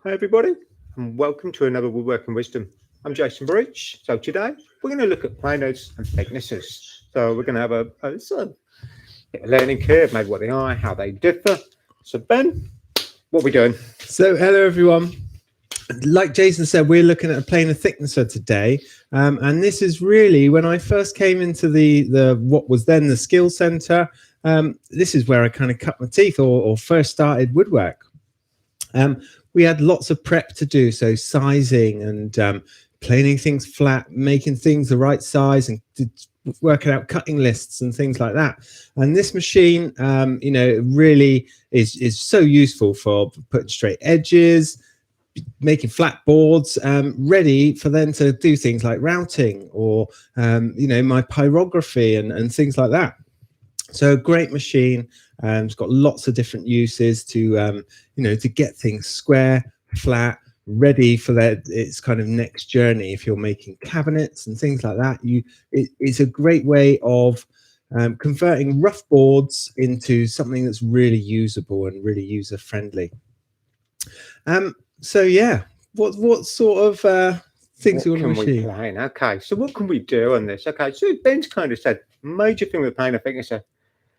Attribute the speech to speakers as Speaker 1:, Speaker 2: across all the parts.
Speaker 1: Hi everybody, and welcome to another Woodworking Wisdom. I'm Jason Breach. So today we're going to look at planers and thicknesses. So we're going to have a sort of learning curve, maybe what they are, how they differ. So Ben, what are we doing?
Speaker 2: So hello everyone. Like Jason said, we're looking at a planer thicknesser today, and this is really when I first came into the what was then the skill center. This is where I kind of cut my teeth or first started woodwork. We had lots of prep to do, so sizing and planing things flat, making things the right size, and working out cutting lists and things like that. And this machine, really is so useful for putting straight edges, making flat boards, ready for them to do things like routing or my pyrography and things like that. So great machine. It's got lots of different uses to to get things square, flat, ready for its kind of next journey. If you're making cabinets and things like that, it's a great way of converting rough boards into something that's really usable and really user friendly. So yeah, what sort of things you want to machine?
Speaker 1: Okay, so what can we do on this? Okay, so Ben's kind of said major thing with planer thicknesser.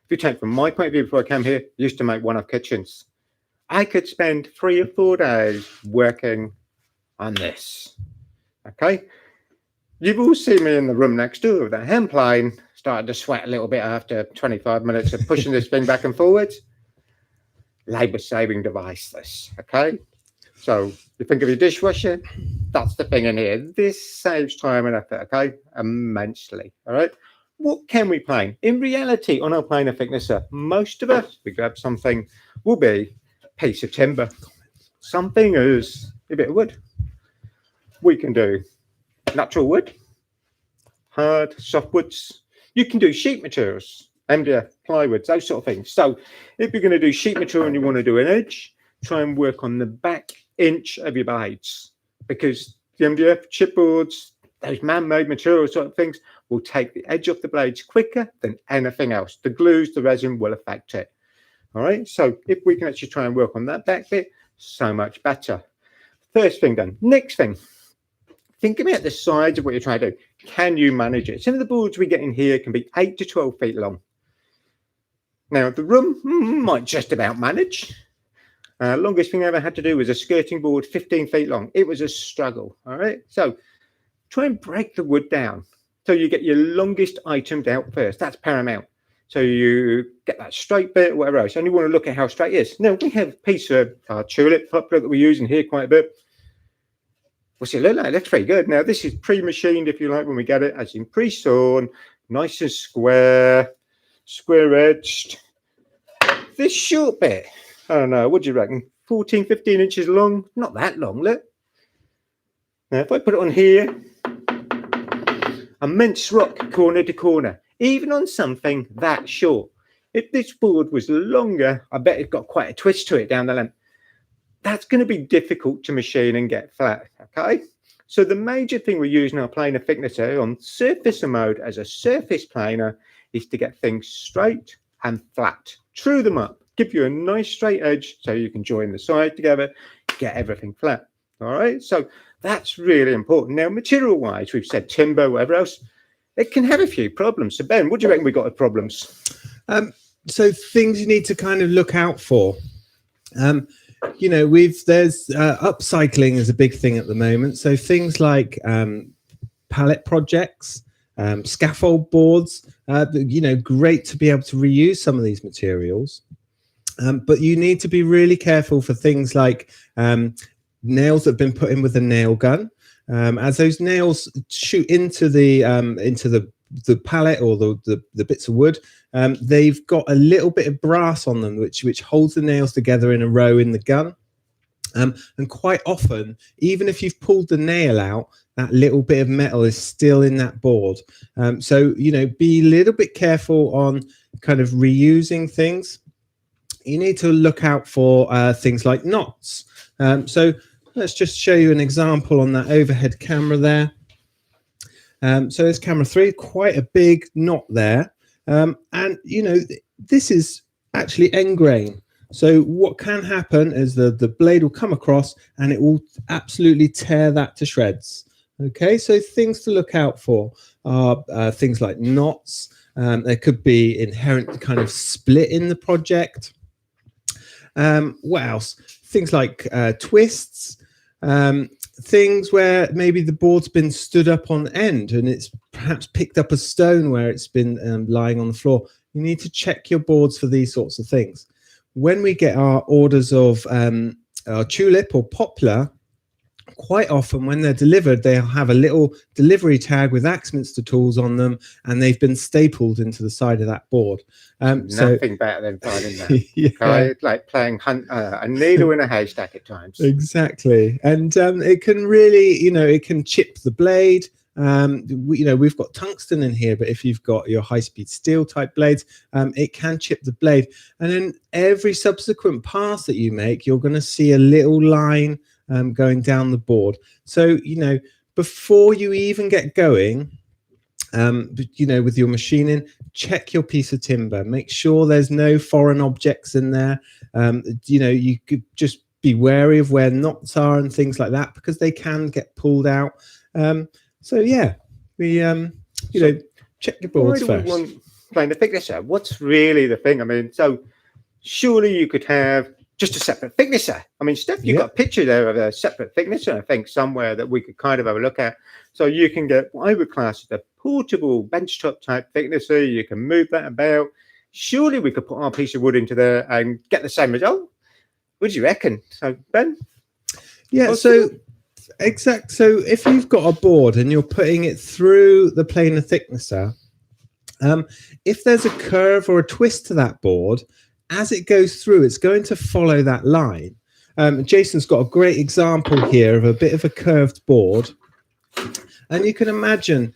Speaker 1: If you take from my point of view, before I came here, I used to make one-off kitchens. I could spend 3 or 4 days working on this. Okay, you've all seen me in the room next door with that hand plane. Started to sweat a little bit after 25 minutes of pushing this thing back and forwards. Labor-saving device, this. Okay, so you think of your dishwasher, that's the thing in here. This saves time and effort, okay, immensely. All right. What can we plane? In reality, on our planer thicknesser, most of us, we grab something, will be a piece of timber. Something as a bit of wood. We can do natural wood, hard, soft woods. You can do sheet materials, MDF, plywoods, those sort of things. So if you're going to do sheet material and you want to do an edge, try and work on the back inch of your blades, because the MDF, chipboards, those man-made material sort of things will take the edge off the blades quicker than anything else. The glues, the resin will affect it. All right, so if we can actually try and work on that back bit, so much better. First thing done. Next thing, think about the size of what you're trying to do. Can you manage it? Some of the boards we get in here can be 8 to 12 feet long. Now, the room might just about manage. Longest thing I ever had to do was a skirting board 15 feet long. It was a struggle. All right, so try and break the wood down so you get your longest items out first. That's paramount. So you get that straight bit, whatever else. And you want to look at how straight it is. Now, we have a piece of tulip top that we use in here quite a bit. What's it look like? It looks pretty good. Now, this is pre-machined, if you like, when we get it, as in pre-sawn, nice and square edged. This short bit, I don't know, what do you reckon? 14, 15 inches long? Not that long, look. Now, if I put it on here, immense rock corner to corner, even on something that short. If this board was longer, I bet it got quite a twist to it down the length. That's going to be difficult to machine and get flat, okay? So the major thing we're using our planer thicknesser on surfacer mode as a surface planer is to get things straight and flat. True them up, give you a nice straight edge so you can join the side together, get everything flat, all right? So that's really important. Now, material-wise, we've said timber, whatever else, it can have a few problems. So, Ben, what do you reckon we got of problems?
Speaker 2: So things you need to kind of look out for. There's upcycling is a big thing at the moment. So things like pallet projects, scaffold boards, great to be able to reuse some of these materials. But you need to be really careful for things like nails that have been put in with a nail gun. As those nails shoot into the pallet or the bits of wood, they've got a little bit of brass on them which holds the nails together in a row in the gun. And quite often, even if you've pulled the nail out, that little bit of metal is still in that board. So be a little bit careful on kind of reusing things. You need to look out for things like knots. So let's just show you an example on that overhead camera there. So there's camera 3, quite a big knot there. And, this is actually end grain. So what can happen is the blade will come across and it will absolutely tear that to shreds. Okay, so things to look out for are things like knots. There could be inherent kind of split in the project. What else? Things like twists, things where maybe the board's been stood up on end and it's perhaps picked up a stone where it's been lying on the floor. You need to check your boards for these sorts of things. When we get our orders of our tulip or poplar, quite often when they're delivered, they'll have a little delivery tag with Axminster tools on them, and they've been stapled into the side of that board.
Speaker 1: Nothing better than finding that.
Speaker 2: Yeah.
Speaker 1: Okay? Like playing a needle in a haystack at times.
Speaker 2: Exactly. And it can really, it can chip the blade. We've got tungsten in here, but if you've got your high-speed steel type blades, it can chip the blade. And then every subsequent pass that you make, you're going to see a little line going down the board. So, before you even get going, with your machining, check your piece of timber. Make sure there's no foreign objects in there. You could just be wary of where knots are and things like that, because they can get pulled out. Check your boards first.
Speaker 1: Playing the thicknesser. What's really the thing? I mean, so surely you could have just a separate thicknesser. I mean, Steph, you've got a picture there of a separate thicknesser, I think, somewhere that we could kind of have a look at. So you can get what I would class as a portable benchtop type thicknesser. You can move that about. Surely we could put our piece of wood into there and get the same result. What do you reckon? So, Ben?
Speaker 2: Yeah, so if you've got a board and you're putting it through the planer thicknesser, if there's a curve or a twist to that board, as it goes through, it's going to follow that line. Jason's got a great example here of a bit of a curved board. And you can imagine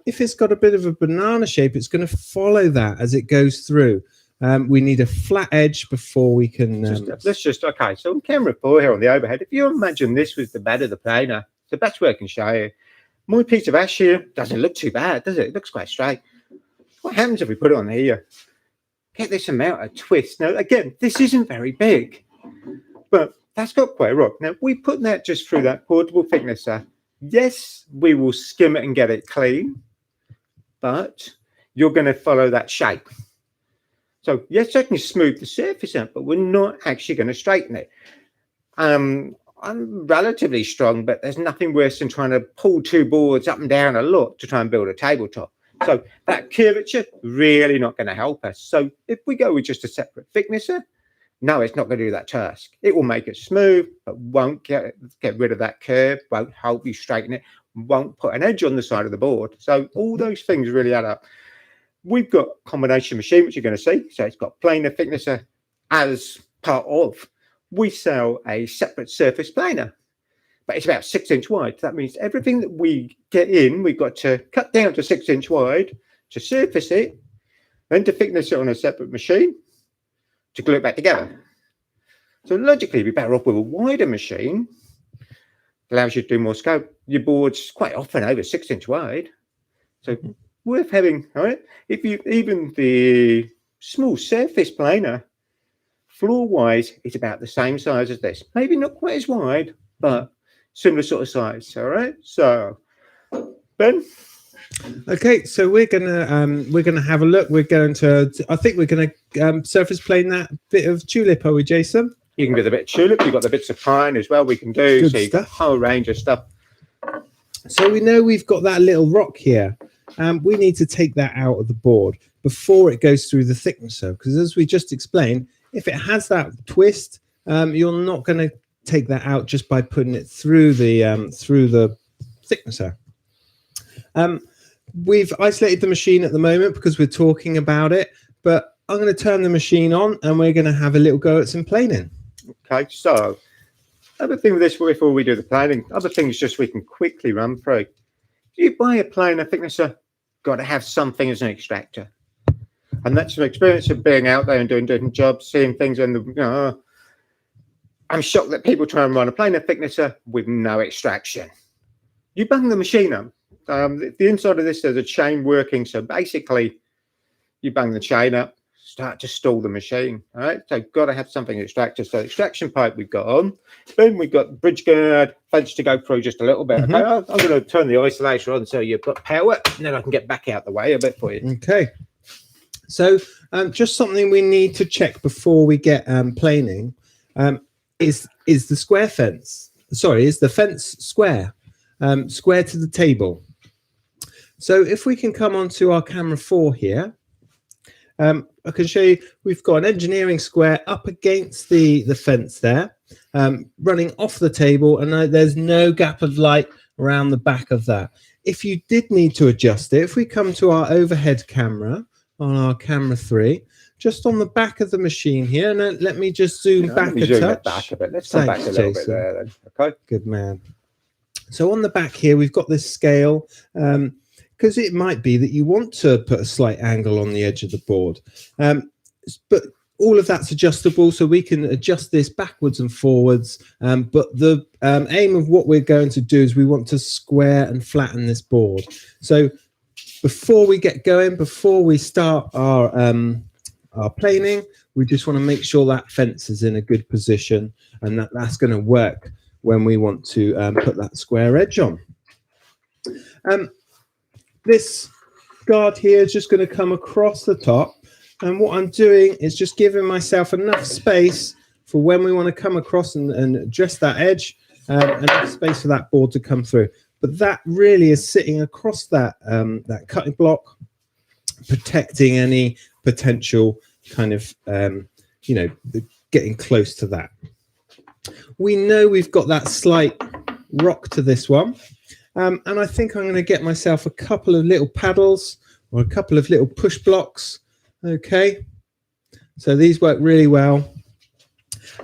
Speaker 2: if it's got a bit of a banana shape, it's going to follow that as it goes through. We need a flat edge before we can...
Speaker 1: okay, so on camera 4 here on the overhead, if you imagine this was the bed of the planer, it's the best way I can show you. My piece of ash here doesn't look too bad, does it? It looks quite straight. What happens if we put it on here? Get this amount of twist. Now, again, this isn't very big, but that's got quite a rock. Now, we put that just through that portable thicknesser. Yes, we will skim it and get it clean, but you're going to follow that shape. So, yes, I can smooth the surface out, but we're not actually going to straighten it. I'm relatively strong, but there's nothing worse than trying to pull two boards up and down a lot to try and build a tabletop. So that curvature really not going to help us. So if we go with just a separate thicknesser, no, it's not going to do that task. It will make it smooth, but won't get rid of that curve, won't help you straighten it, won't put an edge on the side of the board. So all those things really add up. We've got combination machine, which you're going to see. So it's got planer thicknesser as part of. We sell a separate surface planer, but it's about 6 inch wide. That means everything that we get in, we've got to cut down to 6 inch wide to surface it, then to thickness it on a separate machine to glue it back together. So logically, we're better off with a wider machine. Allows you to do more scope. Your board's quite often over 6 inch wide. So worth having, all right? If you even the small surface planer, floor-wise, it's about the same size as this. Maybe not quite as wide, but similar sort of size. All right. So, Ben.
Speaker 2: Okay, so we're gonna have a look. We're going to. I think we're going to surface plane that bit of tulip, are we, Jason?
Speaker 1: You can do the bit of tulip. You've got the bits of pine as well. We can do.
Speaker 2: Good
Speaker 1: so you've got a whole range of stuff.
Speaker 2: So we know we've got that little rock here. We need to take that out of the board before it goes through the thicknesser, because as we just explained, if it has that twist, you're not going to take that out just by putting it through the thicknesser. We've isolated the machine at the moment because we're talking about it, but I'm going to turn the machine on and we're going to have a little go at some planing.
Speaker 1: Okay, so other thing with this before we do the planing, other things just we can quickly run through. If you buy a planer thicknesser, got to have something as an extractor. And that's an experience of being out there and doing different jobs, seeing things in the I'm shocked that people try and run a planer thicknesser with no extraction. You bang the machine up. The inside of this, there's a chain working. So basically, you bang the chain up, start to stall the machine. All right, so got to have something extractor. So extraction pipe we've got on. Then we've got bridge guard fence to go through just a little bit. Okay, I'm going to turn the isolator on so you've got power, and then I can get back out the way a bit for you.
Speaker 2: Okay. So just something we need to check before we get planing is the square fence. Sorry, is the fence square? Square to the table. So if we can come onto our camera 4 here, I can show you we've got an engineering square up against the fence there, running off the table, and there's no gap of light around the back of that. If you did need to adjust it, if we come to our overhead camera on our camera 3, just on the back of the machine here, and let me just zoom back a touch.
Speaker 1: Back a bit. Let's come back a little bit there then. Okay.
Speaker 2: Good man. So on the back here, we've got this scale, because it might be that you want to put a slight angle on the edge of the board. But all of that's adjustable, so we can adjust this backwards and forwards. But the aim of what we're going to do is we want to square and flatten this board. So before we get going, before we start our planing, we just want to make sure that fence is in a good position, and that's going to work when we want to put that square edge on. This guard here is just going to come across the top, and what I'm doing is just giving myself enough space for when we want to come across and address that edge, enough space for that board to come through. But that really is sitting across that that cutting block, protecting any potential kind of getting close to that. We know we've got that slight rock to this one. And I think I'm going to get myself a couple of little paddles or a couple of little push blocks. Okay, so these work really well.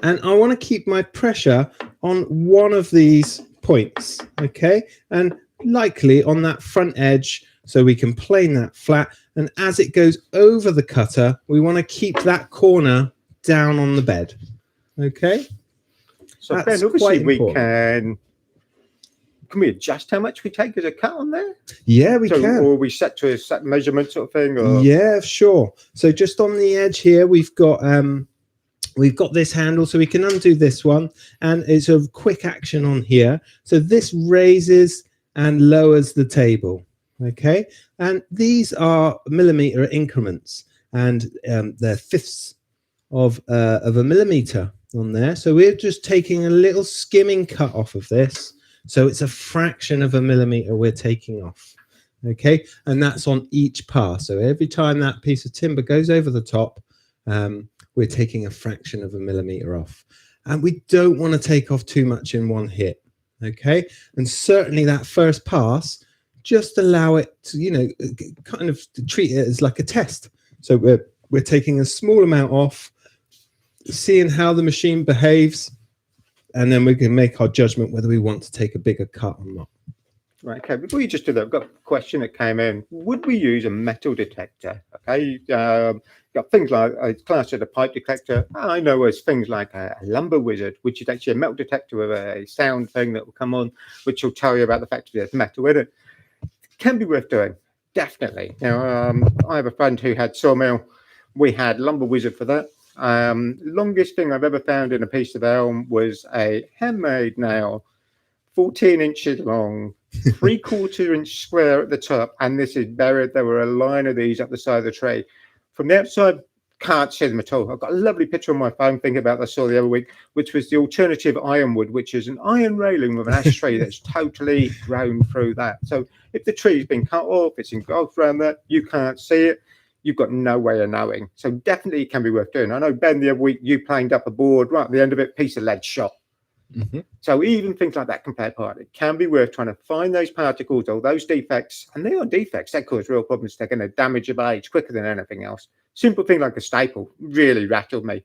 Speaker 2: And I want to keep my pressure on one of these points, okay, and likely on that front edge, so we can plane that flat. And as it goes over the cutter, we want to keep that corner down on the bed. Okay,
Speaker 1: so
Speaker 2: that's
Speaker 1: Ben, obviously we
Speaker 2: important.
Speaker 1: Can we adjust how much we take as a cut on there?
Speaker 2: Yeah, we can.
Speaker 1: Or we set to a set measurement sort of thing? Or?
Speaker 2: Yeah, sure. So just on the edge here, we've got this handle, so we can undo this one, and it's a quick action on here. So this raises and lowers the table. Okay, and these are millimeter increments, and they're fifths of a millimeter on there. So we're just taking a little skimming cut off of this. So it's a fraction of a millimeter we're taking off. Okay, and that's on each pass. So every time that piece of timber goes over the top, we're taking a fraction of a millimeter off. And we don't want to take off too much in one hit. Okay, and certainly that first pass, just allow it to, kind of treat it as like a test. So we're taking a small amount off, seeing how the machine behaves, and then we can make our judgment whether we want to take a bigger cut or not.
Speaker 1: Right, okay, before you just do that, I've got a question that came in. Would we use a metal detector? Okay, got things like a class of a pipe detector. I know there's things like a lumber wizard, which is actually a metal detector with a sound thing that will come on, which will tell you about the fact that there's metal in it. Can be worth doing, definitely. Now, I have a friend who had sawmill. We had lumber wizard for that. Longest thing I've ever found in a piece of elm was a handmade nail, 14 inches long, 3/4 inch square at the top, and this is buried. There were a line of these up the side of the tree. From the outside, can't see them at all. I've got a lovely picture on my phone thinking about that I saw the other week, which was the alternative ironwood, which is an iron railing with an ash tree that's totally grown through that. So if the tree's been cut off, it's engulfed around that, you can't see it, you've got no way of knowing. So definitely it can be worth doing. I know, Ben, the other week you planed up a board, right at the end of it, piece of lead shot. Mm-hmm. So even things like that compared part, it can be worth trying to find those particles or those defects, and they are defects that cause real problems. They're going to damage your blades quicker than anything else. Simple thing like a staple really rattled me.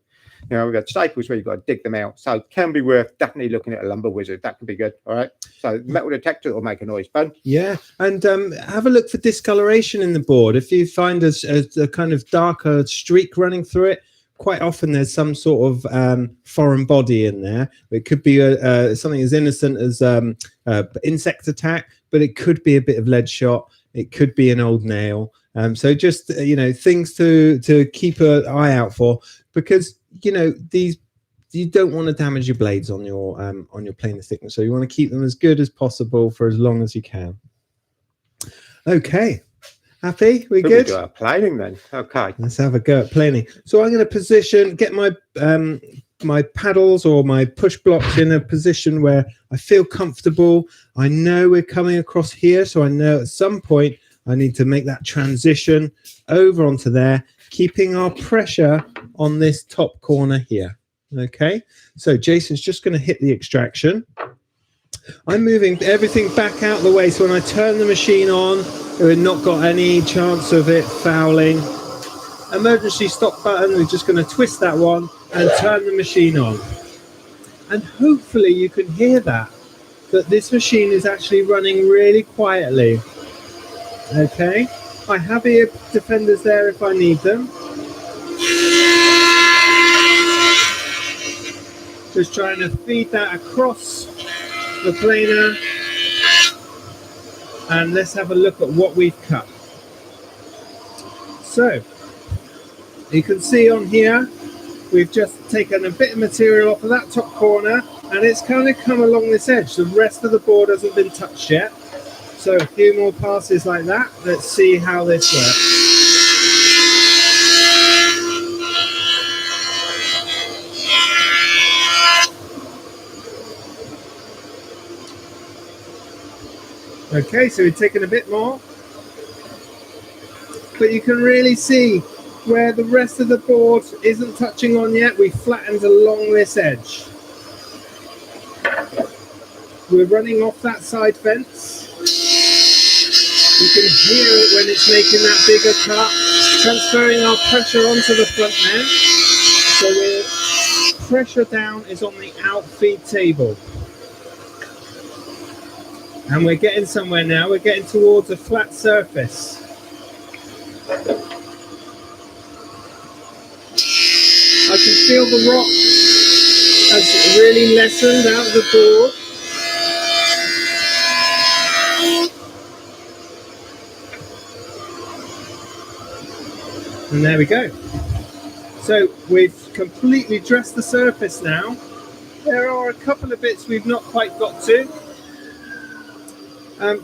Speaker 1: We've got staples where you've got to dig them out. So it can be worth definitely looking at a lumber wizard. That can be good. All right. So metal detector will make a noise, Ben. Yeah.
Speaker 2: And have a look for discoloration in the board. If you find a kind of darker streak running through it, quite often there's some sort of foreign body in there. It could be something as innocent as insect attack, but it could be a bit of lead shot. It could be an old nail. So just things to keep an eye out for, because these, you don't want to damage your blades on your planer thickness, so you want to keep them as good as possible for as long as you can. Okay, happy? We good?
Speaker 1: We do our planing then. Okay,
Speaker 2: let's have a go at planing. So I'm going to position, get my my paddles or my push blocks in a position where I feel comfortable. I know we're coming across here, so I know at some point I need to make that transition over onto there, keeping our pressure on this top corner here. Okay, so Jason's just going to hit the extraction. I'm moving everything back out the way, so when I turn the machine on, we've not got any chance of it fouling. Emergency stop button, we're just going to twist that one and turn the machine on. And hopefully you can hear that this machine is actually running really quietly. Okay, I have ear defenders there if I need them. Just trying to feed that across the planer. And let's have a look at what we've cut. So you can see on here, we've just taken a bit of material off of that top corner, and it's kind of come along this edge. The rest of the board hasn't been touched yet. So a few more passes like that. Let's see how this works. Okay, so we've taken a bit more, but you can really see where the rest of the board isn't touching on yet. We flattened along this edge. We're running off that side fence. You can hear it when it's making that bigger cut, transferring our pressure onto the front end. So the pressure down is on the outfeed table. And we're getting somewhere now. We're getting towards a flat surface. I can feel the rock has really lessened out of the board. And there we go. So we've completely dressed the surface now. There are a couple of bits we've not quite got to.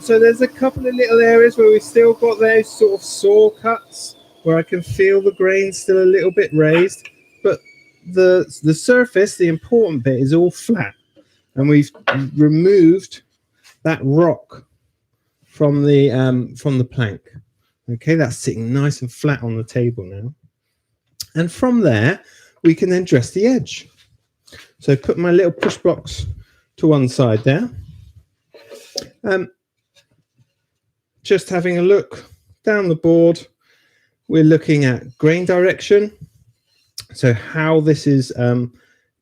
Speaker 2: So there's a couple of little areas where we've still got those sort of saw cuts where I can feel the grain still a little bit raised, but the surface, the important bit, is all flat, and we've removed that rock from the plank. Okay, that's sitting nice and flat on the table now, and from there we can then dress the edge. So put my little push blocks to one side there. Just having a look down the board, we're looking at grain direction. So how this is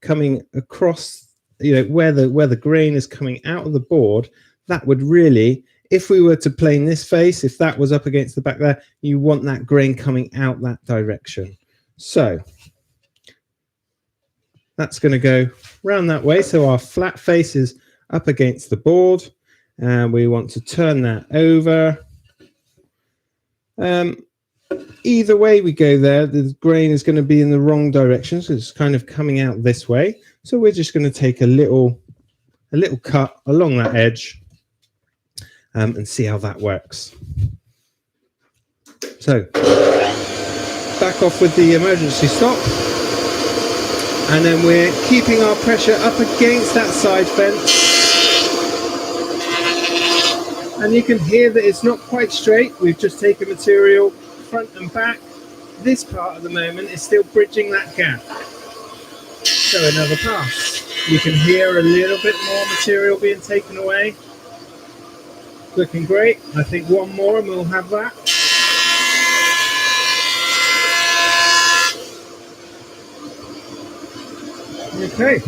Speaker 2: coming across, where the grain is coming out of the board, that would really, if we were to plane this face, if that was up against the back there, you want that grain coming out that direction. So that's going to go round that way. So our flat face is up against the board. And we want to turn that over. Either way we go there, the grain is going to be in the wrong direction, so it's kind of coming out this way. So we're just going to take a little cut along that edge and see how that works. So back off with the emergency stop, and then we're keeping our pressure up against that side fence. And you can hear that it's not quite straight. We've just taken material front and back. This part at the moment is still bridging that gap. So another pass. You can hear a little bit more material being taken away. Looking great. I think one more and we'll have that. Okay.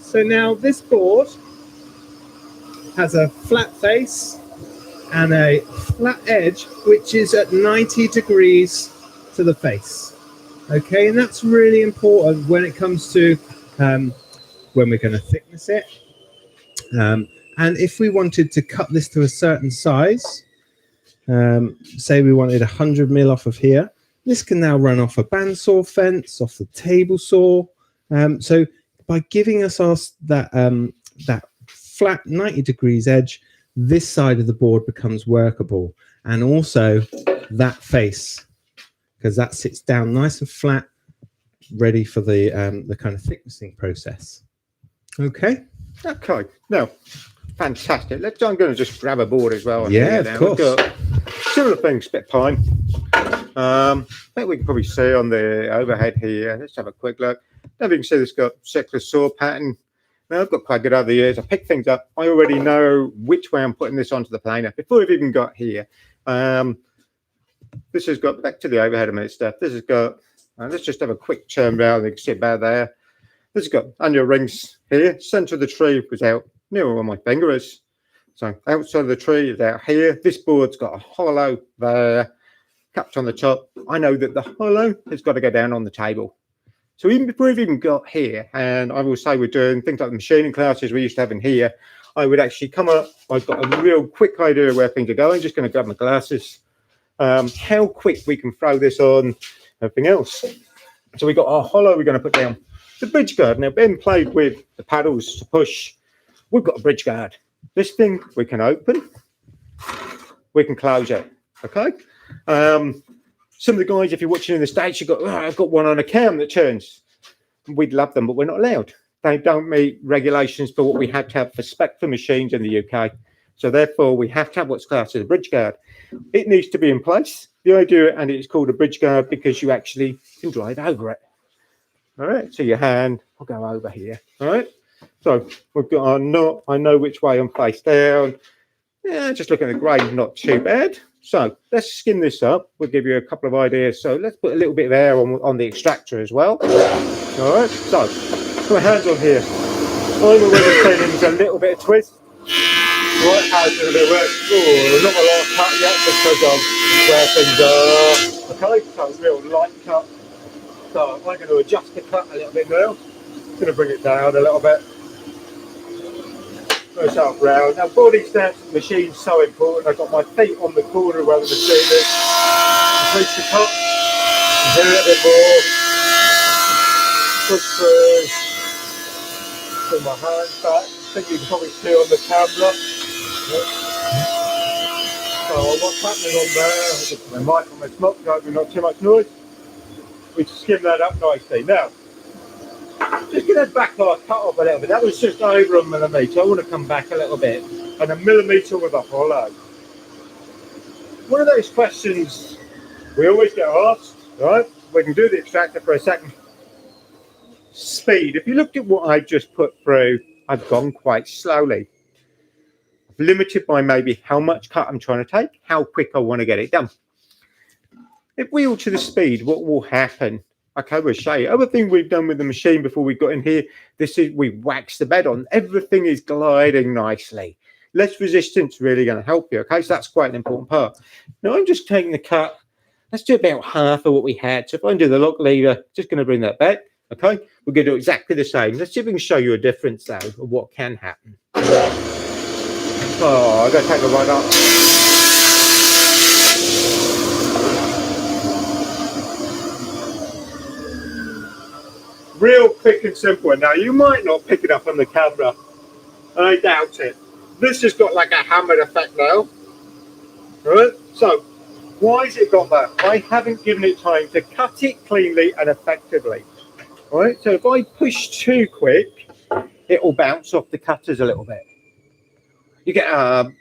Speaker 2: So now this board has a flat face and a flat edge, which is at 90 degrees to the face. Okay, and that's really important when it comes to when we're going to thickness it, And if we wanted to cut this to a certain size, say we wanted 100 mil off of here, this can now run off a bandsaw fence, off the table saw. So by giving us that flat 90 degrees edge, this side of the board becomes workable, and also that face, because that sits down nice and flat, ready for the kind of thicknessing process. Okay.
Speaker 1: Okay. Now, fantastic. I'm going to just grab a board as well.
Speaker 2: Yeah, of course.
Speaker 1: We've got similar things, bit of pine. I think we can probably see on the overhead here. Let's have a quick look. Now you can see this got circular saw pattern. Now I've got quite good over the years. I pick things up. I already know which way I'm putting this onto the planer before we've even got here. This has got, back to the overhead a minute stuff. This has got, let's just have a quick turn round. You can see about there. This has got annual rings here. Centre of the tree was out near where my finger is. So outside of the tree is out here. This board's got a hollow there, capped on the top. I know that the hollow has got to go down on the table. So even before we've even got here, and I will say we're doing things like the machining classes we used to have in here, I would actually come up. I've got a real quick idea of where things are going. I'm just going to grab my glasses. How quick we can throw this on, everything else. So we've got our hollow we're going to put down. The bridge guard. Now, Ben played with the paddles to push. We've got a bridge guard. This thing we can open, we can close it. Okay. Some of the guys, if you're watching in the States, you've got, I've got one on a cam that turns. We'd love them, but we're not allowed. They don't meet regulations for what we have to have for spec for machines in the UK. So therefore, we have to have what's classed as a bridge guard. It needs to be in place. The idea, and it's called a bridge guard because you actually can drive over it. All right. So your hand will go over here. All right. So we've got our knot. I know which way I'm face down. Yeah, just looking at the grain, not too bad. So let's skin this up. We'll give you a couple of ideas. So let's put a little bit of air on the extractor as well. All right. So put my hands on here. I'm aware the cleaning's a little bit of twist. Right, how's it going to work? Oh, not a lot of cut yet because of where things are. Okay, so it's a real light cut. So I'm going to adjust the cut a little bit now. Going to bring it down a little bit. Go yourself round. Now, body stance of the machine's so important. I've got my feet on the corner where the machine is. Increase the cut. Do a little bit more. Push through. Put my hands back. I think you can probably see on the camera. So what's happening on there? I'll just put my mic on my smoke, so not too much noise. We skim that up nicely. Now, just get that back line cut off a little bit. That was just over a millimetre. I want to come back a little bit. And a millimetre with a hollow. One of those questions we always get asked, right? We can do the extractor for a second. Speed. If you looked at what I just put through, I've gone quite slowly. I've limited by maybe how much cut I'm trying to take, how quick I want to get it done. If we alter the speed, what will happen? Okay, we'll show you. Other thing we've done with the machine before we got in here, this is we wax the bed on. Everything is gliding nicely. Less resistance really going to help you. Okay, so that's quite an important part. Now I'm just taking the cut. Let's do about half of what we had. So if I undo the lock lever, just going to bring that back. Okay, we're going to do exactly the same. Let's see if we can show you a difference though of what can happen. Oh, I've got to take the right up. Real quick and simple. Now, you might not pick it up on the camera. I doubt it. This has got like a hammered effect now. Right? So, why has it got that? I haven't given it time to cut it cleanly and effectively. All right? So, if I push too quick, it will bounce off the cutters a little bit. You get, like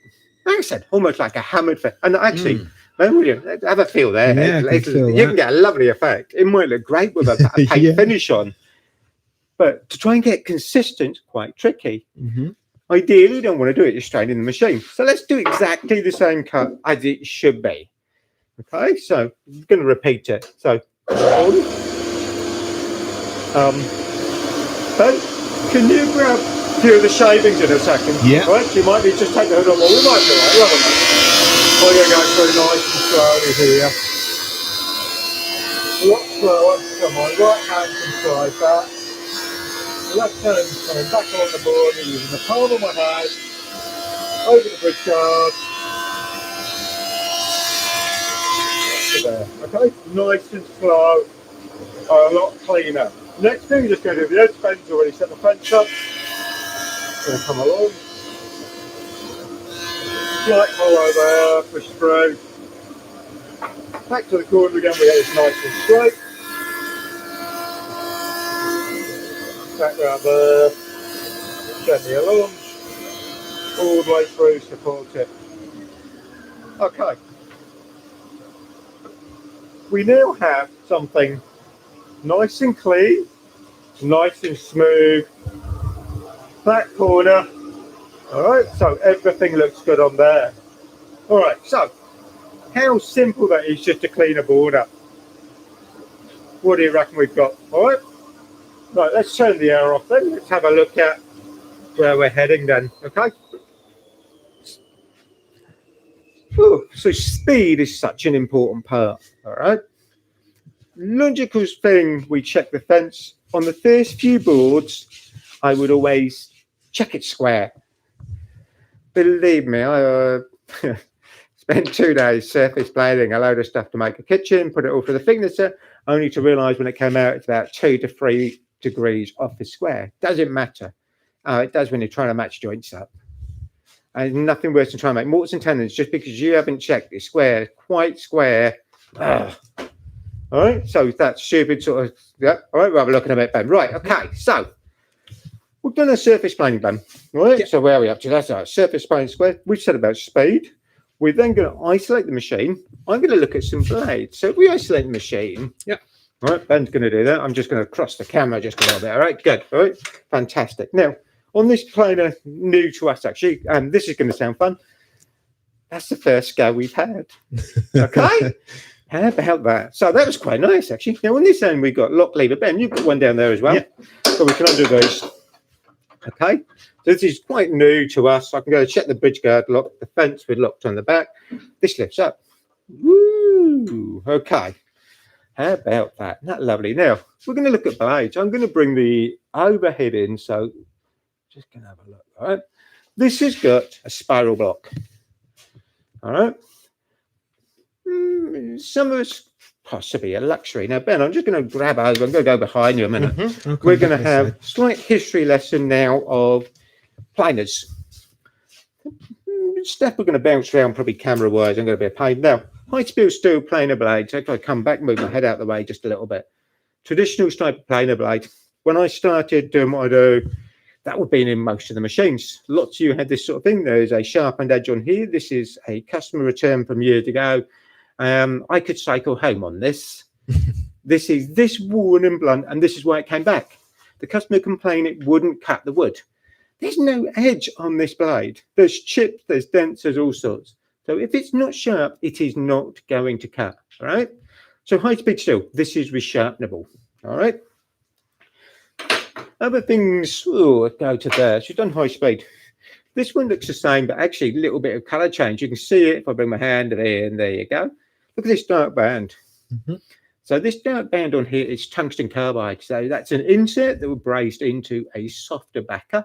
Speaker 1: I said, almost like a hammered effect. And actually, have a feel there.
Speaker 2: Yeah,
Speaker 1: you can get a lovely effect. It might look great with a paint
Speaker 2: yeah.
Speaker 1: finish on. But to try and get consistent, quite tricky. Ideally, you don't want to do it just straight in the machine. So let's do exactly the same cut as it should be. Okay, so I'm going to repeat it. So, Ben, can you grab a few of the shavings in a second?
Speaker 2: Yeah.
Speaker 1: Right, you might need to just take the hood off. Well, we might do it, haven't we? We're going to go through nice and slowly here. A lot slower. Come on, right hand inside that. Left hand coming back on the board using the palm of my hand. over the bridge guard. There. Okay, nice and slow, a lot cleaner. Next thing, you're just going to do the edge bends, already set the fence up. Going to come along. Slight hollow there, push through. Back to the corner again, we get this nice and straight. Back round there, gently along, all the way through, support it. Okay. We now have something nice and clean, nice and smooth, back corner. All right, so everything looks good on there. All right, so how simple that is just to clean a board up. What do you reckon we've got? All right, right, let's turn the air off then. Let's have a look at where we're heading then, okay? Ooh, so speed is such an important part, all right? Logical thing, we check the fence. On the first few boards, I would always check it square. Believe me, I spent 2 days surface blading a load of stuff to make a kitchen, put it all through the thicknesser, only to realise when it came out it's about 2 to 3 degrees off the square. Doesn't matter. It does when you're trying to match joints up. And nothing worse than trying to make mortars and tenons just because you haven't checked it square, quite square. Ugh. All right, so that's stupid sort of, yeah. All right, we'll have a look in a bit, Ben. Right, okay, so we've done a surface planing, Ben. All right, yeah. So where are we up to? That's our surface planing square. We've said about speed. We're then going to isolate the machine. I'm going to look at some blades. So if we isolate the machine, yeah. All right, Ben's going to do that. I'm just going to cross the camera just a little bit. All right, good. All right, fantastic. Now, on this planer, new to us actually, and this is going to sound fun. That's the first go we've had. Okay. How about that? So that was quite nice, actually. Now, on this end, we've got lock lever. Ben, you've got one down there as well. Yeah. So we can undo those. Okay. So this is quite new to us. I can go check the bridge guard lock. The fence we're locked on the back. This lifts up. Woo! Okay. How about that? Isn't that lovely? Now, we're going to look at blades. I'm going to bring the overhead in. So just going to have a look. All right. This has got a spiral block. All right. Some of us possibly a luxury. Now, Ben, I'm just going to grab over. I'm going to go behind you a minute. Okay, we're going to have a slight history lesson now of planers. Stuff we're going to bounce around probably camera-wise. I'm going to be a pain. Now, high-speed steel planer blades. If I come back, move my head out of the way just a little bit. Traditional type of planer blade. When I started doing what I do, that would be in most of the machines. Lots of you had this sort of thing. There's a sharpened edge on here. This is a customer return from years ago. I could cycle home on this. This is this worn and blunt, and this is why it came back. The customer complained it wouldn't cut the wood. There's no edge on this blade. There's chips, there's dents, there's all sorts. So if it's not sharp, it is not going to cut. All right. So high speed steel, this is resharpenable. All right. Other things, oh, go to there. She's done high speed. This one looks the same, but actually a little bit of color change. You can see it if I bring my hand there, and there you go. Look at this dark band. So this dark band on here is tungsten carbide. So that's an insert that will braze into a softer backer.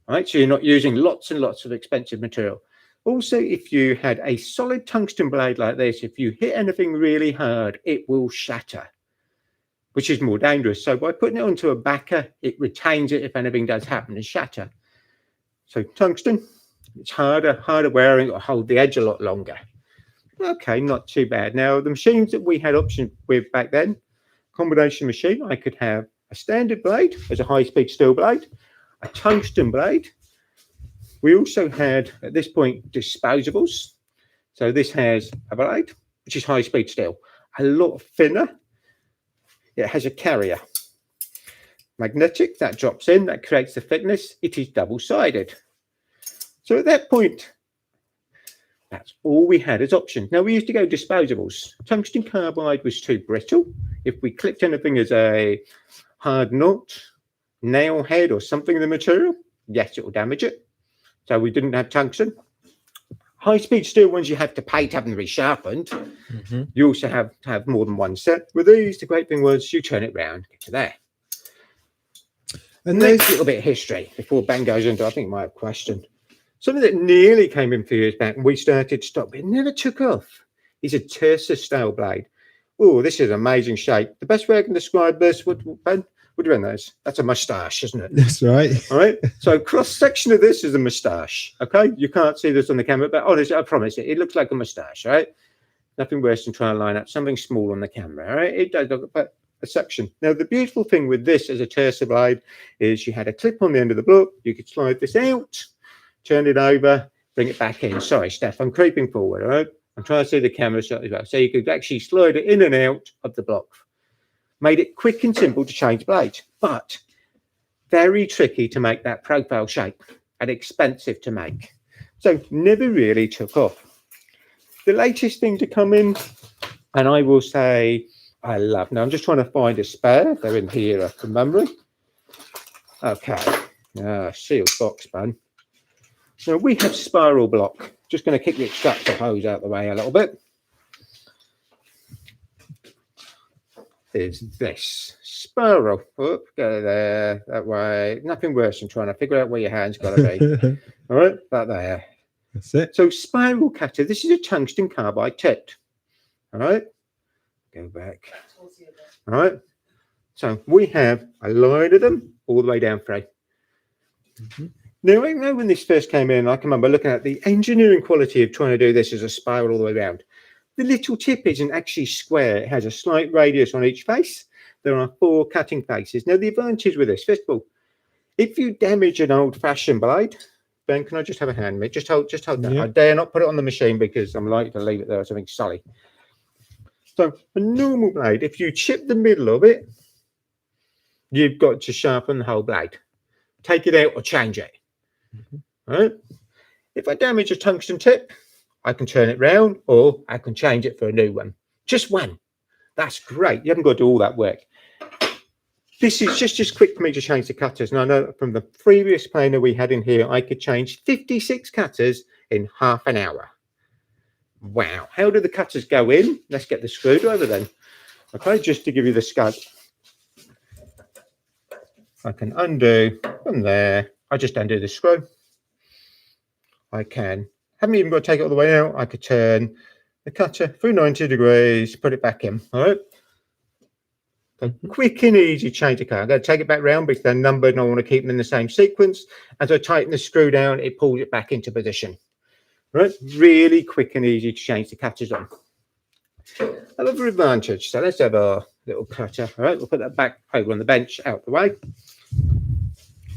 Speaker 1: All right, so you're not using lots and lots of expensive material. Also, if you had a solid tungsten blade like this, if you hit anything really hard, it will shatter, which is more dangerous. So by putting it onto a backer, it retains it if anything does happen and shatter. So tungsten, it's harder wearing, it'll hold the edge a lot longer. Okay, not too bad. Now, the machines that we had option with back then, combination machine, I could have a standard blade as a high-speed steel blade, a tungsten blade. We also had, at this point, disposables. So this has a blade, which is high-speed steel, a lot thinner. It has a carrier. Magnetic, that drops in, that creates the thickness. It is double-sided. So at that point, that's all we had as options. Now, we used to go disposables. Tungsten carbide was too brittle. If we clipped anything as a hard knot, nail head, or something in the material, yes, it will damage it. So we didn't have tungsten. High-speed steel ones, you have to pay to have them resharpened. You also have to have more than one set. With these, the great thing was you turn it round, get to there. And next little bit of history before Ben goes into, I think, my question. Something that nearly came in a few years back and we started to stop, but it never took off, is a tercer style blade. Oh, this is amazing shape. The best way I can describe this, what do you mean that's a moustache, isn't it?
Speaker 2: That's right.
Speaker 1: All right. So cross section of this is a moustache. Okay. You can't see this on the camera, but honestly, I promise it looks like a moustache. All right. Nothing worse than trying to line up something small on the camera. All right. It does look like a section. Now, the beautiful thing with this as a tercer blade is you had a clip on the end of the block. You could slide this out, turn it over, bring it back in. Sorry, Steph, I'm creeping forward. All right. I'm trying to see the camera shot as well. So you could actually slide it in and out of the block. Made it quick and simple to change blades, but very tricky to make that profile shape and expensive to make. So never really took off. The latest thing to come in, and I will say I love. Now I'm just trying to find a spare. They're in here from memory. Okay. Sealed box, man. Now we have spiral block. Just going to kick the extractor hose out the way a little bit. Is this spiral? Go there, that way. Nothing worse than trying to figure out where your hand's got to be. All right, about there.
Speaker 2: That's it.
Speaker 1: So spiral cutter. This is a tungsten carbide tipped. All right, go back. All right. So we have a line of them all the way down through. Now, I know when this first came in, I can remember looking at the engineering quality of trying to do this as a spiral all the way around. The little tip isn't actually square. It has a slight radius on each face. There are 4 cutting faces. Now, the advantage with this, first of all, if you damage an old-fashioned blade, Ben, can I just have a hand, mate? Just hold that. Yeah. I dare not put it on the machine because I'm likely to leave it there or something sully. So, a normal blade, if you chip the middle of it, you've got to sharpen the whole blade. Take it out or change it. All right. If I damage a tungsten tip, I can turn it round or I can change it for a new one. Just one. That's great. You haven't got to do all that work. This is just quick for me to change the cutters. And I know from the previous planer we had in here, I could change 56 cutters in half an hour. Wow. How do the cutters go in? Let's get the screwdriver then. Okay, just to give you the scope. I can undo from there. I just undo the screw. I haven't even got to take it all the way out. I could turn the cutter through 90 degrees, put it back in. All right. So quick and easy change the car. I'm going to take it back round because they're numbered and I want to keep them in the same sequence. As I tighten the screw down, it pulls it back into position. All right. Really quick and easy to change the cutters on. Another advantage. So let's have our little cutter. All right. We'll put that back over on the bench out the way.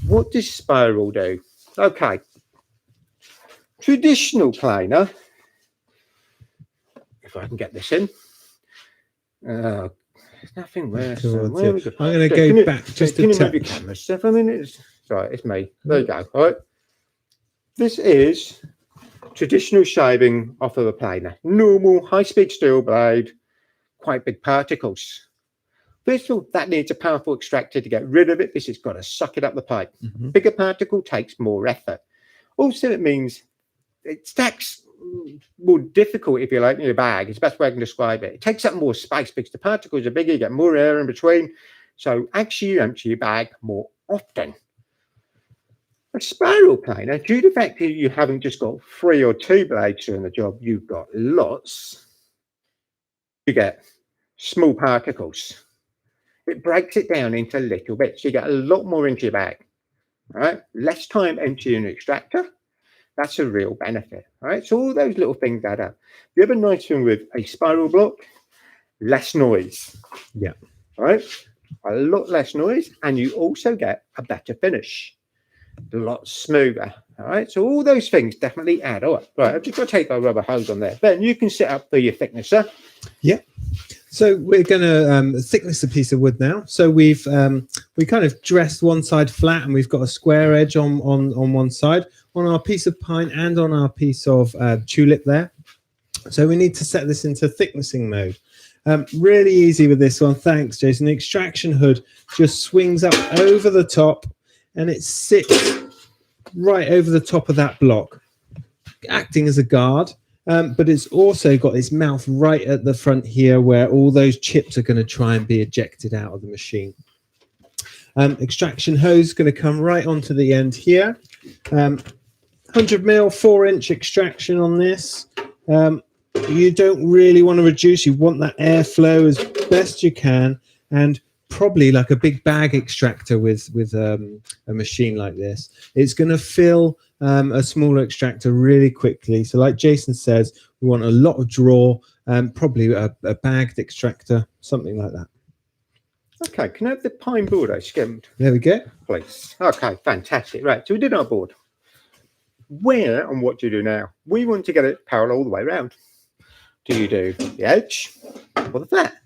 Speaker 1: What does spiral do? Okay. Traditional planer, if I can get this in. There's nothing worse.
Speaker 2: I'm going to go back just a touch.
Speaker 1: Can you move your camera, Steph? I mean, it's me. There you go. All right. This is traditional shaving off of a planer. Normal high-speed steel blade, quite big particles. First of all, that needs a powerful extractor to get rid of it. This has got to suck it up the pipe. Bigger particle takes more effort. Also, it means it stacks more difficult, if you like, in your bag. It's the best way I can describe it. It takes up more space because the particles are bigger, you get more air in between. So actually, you empty your bag more often. A spiral planer, due to the fact that you haven't just got 3 or 2 blades doing the job, you've got lots. You get small particles. It breaks it down into little bits. You get a lot more into your bag. All right, less time emptying an extractor. That's a real benefit. All right, so all those little things add up. The other nice thing with a spiral block, less noise.
Speaker 2: Yeah.
Speaker 1: All right, a lot less noise, and you also get a better finish, a lot smoother. All right, so all those things definitely add up. Right, I've just got to take our rubber hose on there. Ben, you can set up for your thicknesser.
Speaker 2: Yeah. So we're going to thickness a piece of wood now. So we kind of dressed one side flat, and we've got a square edge on one side on our piece of pine and on our piece of tulip there. So we need to set this into thicknessing mode. Really easy with this one. Thanks, Jason. The extraction hood just swings up over the top, and it sits right over the top of that block, acting as a guard. But it's also got its mouth right at the front here where all those chips are going to try and be ejected out of the machine. Extraction hose is going to come right onto the end here. 100 mil 4-inch extraction on this. You don't really want to reduce. You want that airflow as best you can, and probably like a big bag extractor with a machine like this. It's going to fill a smaller extractor really quickly. So like Jason says, we want a lot of draw, probably a bagged extractor, something like that.
Speaker 1: Okay, can I have the pine board I skimmed?
Speaker 2: There we go.
Speaker 1: Please. Okay, fantastic. Right, so we did our board. Where and what do you do now? We want to get it parallel all the way around. Do you do the edge or the flat?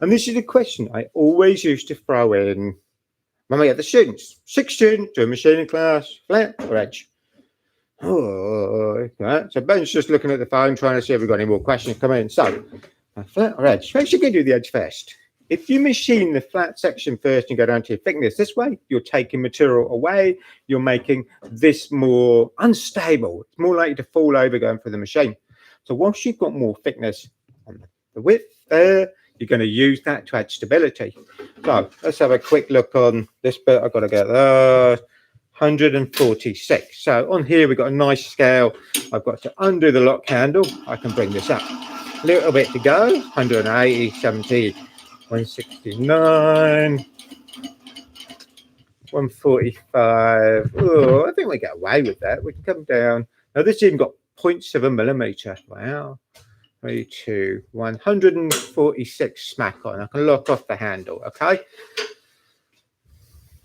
Speaker 1: And this is a question I always used to throw in when we get the students. 6 students do a machining class, flat or edge? Oh, right. So Ben's just looking at the phone trying to see if we've got any more questions come in. So, flat or edge? First, you can do the edge first. If you machine the flat section first and go down to your thickness this way, you're taking material away. You're making this more unstable. It's more likely to fall over going through the machine. So whilst you've got more thickness on the width there, you're going to use that to add stability. So let's have a quick look on this bit. I've got to get 146. So on here, we've got a nice scale. I've got to undo the lock handle. I can bring this up a little bit to go. 180, 70. 169, 145. Oh, I think we get away with that. We can come down. Now, this even got 0.7 millimeter. Wow. 32, 146 smack on. I can lock off the handle. Okay.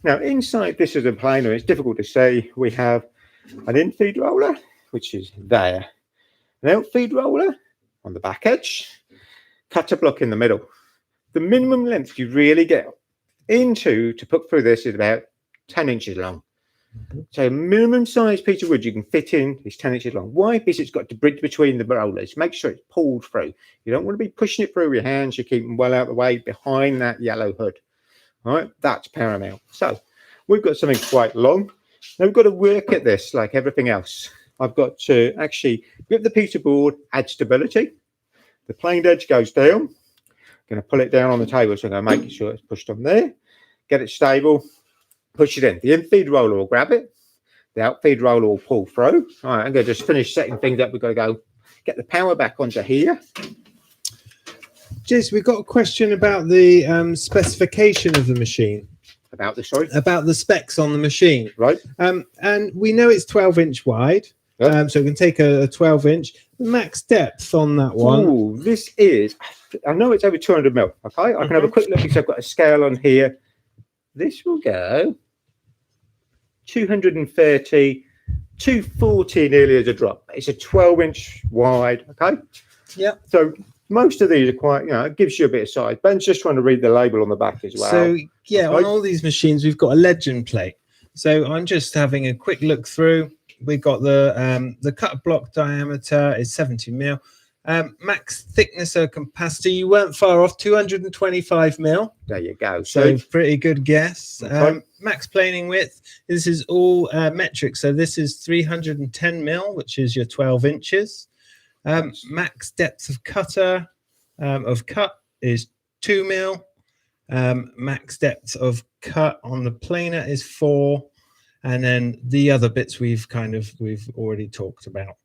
Speaker 1: Now, inside this is a planer. It's difficult to see. We have an in-feed roller, which is there. An out-feed roller on the back edge. Cutter block in the middle. The minimum length you really get into to put through this is about 10 inches long. So minimum size piece of wood you can fit in is 10 inches long. Why? Because it's got to bridge between the rollers. Make sure it's pulled through. You don't want to be pushing it through with your hands. You keep them well out of the way behind that yellow hood. All right, that's paramount. So we've got something quite long. Now we've got to work at this like everything else. I've got to actually grip the piece of board, add stability. The planed edge goes down. Going to pull it down on the table, so I'm going to make sure it's pushed on there, get it stable, push it in. The in-feed roller will grab it, the out-feed roller will pull through. All right, I'm going to just finish setting things up. We've got to go get the power back onto here.
Speaker 2: Jason, we've got a question about the specification of the machine.
Speaker 1: About the, sorry?
Speaker 2: About the specs on the machine.
Speaker 1: Right.
Speaker 2: And we know it's 12-inch wide,
Speaker 1: Yep.
Speaker 2: so we can take a 12-inch. Max depth on that one.
Speaker 1: Ooh, this is, I know it's over 200 mil. Okay, I can have a quick look because I've got a scale on here. This will go 230, 240 nearly as a drop. It's a 12-inch wide. Okay.
Speaker 2: Yeah.
Speaker 1: So most of these are quite, you know, it gives you a bit of size. Ben's just trying to read the label on the back as well.
Speaker 2: So yeah,
Speaker 1: Okay.
Speaker 2: on all these machines, we've got a legend plate. So I'm just having a quick look through. We've got the cut block diameter is 70 mil. Max thickness of capacity, you weren't far off, 225 mil.
Speaker 1: There you go.
Speaker 2: So pretty good guess.
Speaker 1: Okay.
Speaker 2: Max planing width, this is all metric. So this is 310 mil, which is your 12 inches.
Speaker 1: Nice.
Speaker 2: Max depth of cutter of cut is 2 mil. Max depth of cut on the planer is 4. And then the other bits we've already talked about.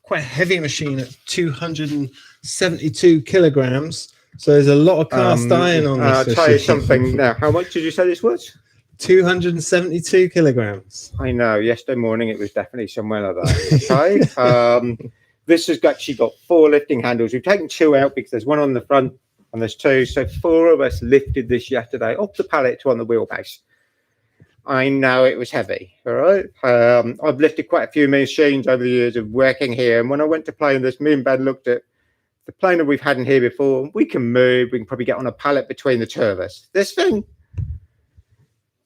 Speaker 2: Quite a heavy machine at 272 kilograms. So there's a lot of cast iron on this.
Speaker 1: I'll tell you
Speaker 2: machine.
Speaker 1: something now. How much did you say this was?
Speaker 2: 272 kilograms.
Speaker 1: I know. Yesterday morning it was definitely somewhere like that. Okay. This has actually got 4 lifting handles. We've taken 2 out because there's one on the front and there's 2. So 4 of us lifted this yesterday off the pallet to on the wheelbase. I know it was heavy. All right. I've lifted quite a few machines over the years of working here. And when I went to play in this, me and Ben looked at the planer we've had in here before. We can move. We can probably get on a pallet between the 2 of us. This thing,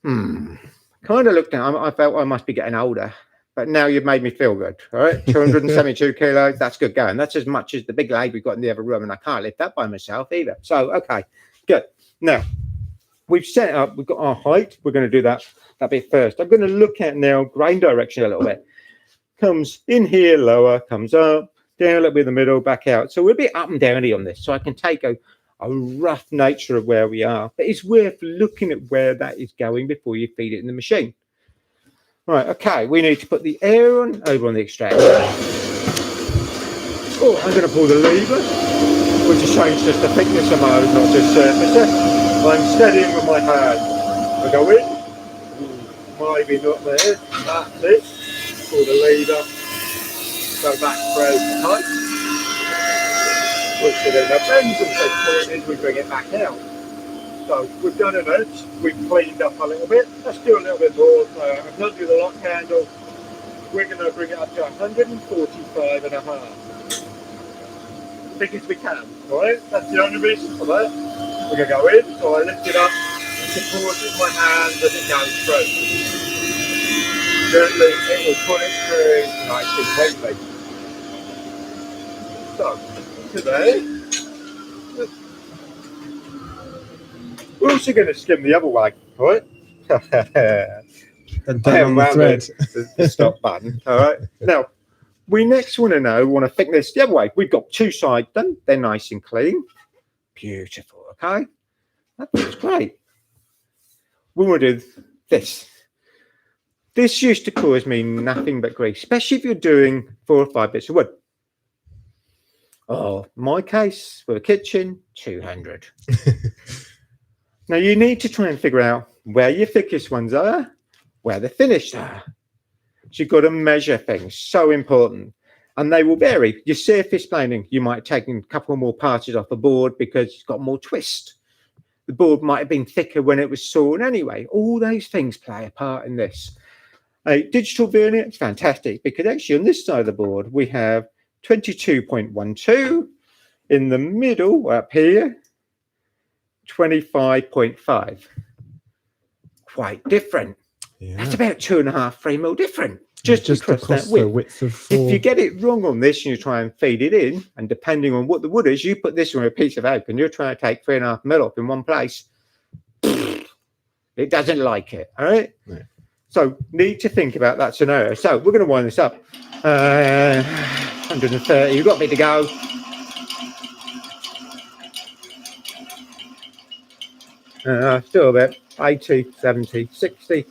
Speaker 1: kind of looked at. I felt I must be getting older. But now you've made me feel good. All right. 272 kilos. That's good going. That's as much as the big leg we've got in the other room. And I can't lift that by myself either. So, okay, good. Now, we've set up. We've got our height. We're going to do that bit first. I'm going to look at now grain direction a little bit. Comes in here lower, comes up, down a little bit in the middle, back out. So we're a bit up and downy on this. So I can take a rough nature of where we are. But it's worth looking at where that is going before you feed it in the machine. Right, okay, we need to put the air on over on the extractor. Oh, I'm going to pull the lever, which has changed just the thickness of mode, not just surface. I'm steadying with my hand. I go in, maybe not there, that's it. Pull the lever, go back through tight. Which then the pendulum point is we bring it back out. So we've done an edge, we've cleaned up a little bit. Let's do a little bit more. I've not do the lock handle. We're going to bring it up to 145 and a half. Big as we can, alright? That's the only reason for that. We're going to go in, so I lift it up, support it with my hand as it goes through. Gently, it will pull it through nice and heavily. So, today, we're also going to skim the other way, alright?
Speaker 2: And turn on the thread.
Speaker 1: The stop button, alright? Now, we next want to thickness the other way. We've got two sides done. They're nice and clean. Beautiful, okay? That feels great. We want to do this. This used to cause me nothing but grief, especially if you're doing 4 or 5 bits of wood. Oh, my case with a kitchen, 200. Now, you need to try and figure out where your thickest ones are, where the finished are. So you've got to measure things, so important. And they will vary. Your surface planing, you might have taken a couple more parts off the board because it's got more twist. The board might have been thicker when it was sawn anyway. All those things play a part in this. A digital vernier, it's fantastic because actually on this side of the board, we have 22.12. In the middle, up here, 25.5. Quite different. Yeah. That's about 2.5, 3 mil different. Just across that width of 4. If you get it wrong on this and you try and feed it in, and depending on what the wood is, you put this on a piece of oak and you're trying to take 3.5 mil off in one place, it doesn't like it, all right? Yeah. So need to think about that scenario. So we're going to wind this up. 130, you've got a bit to go. Still about 80, 70, 60.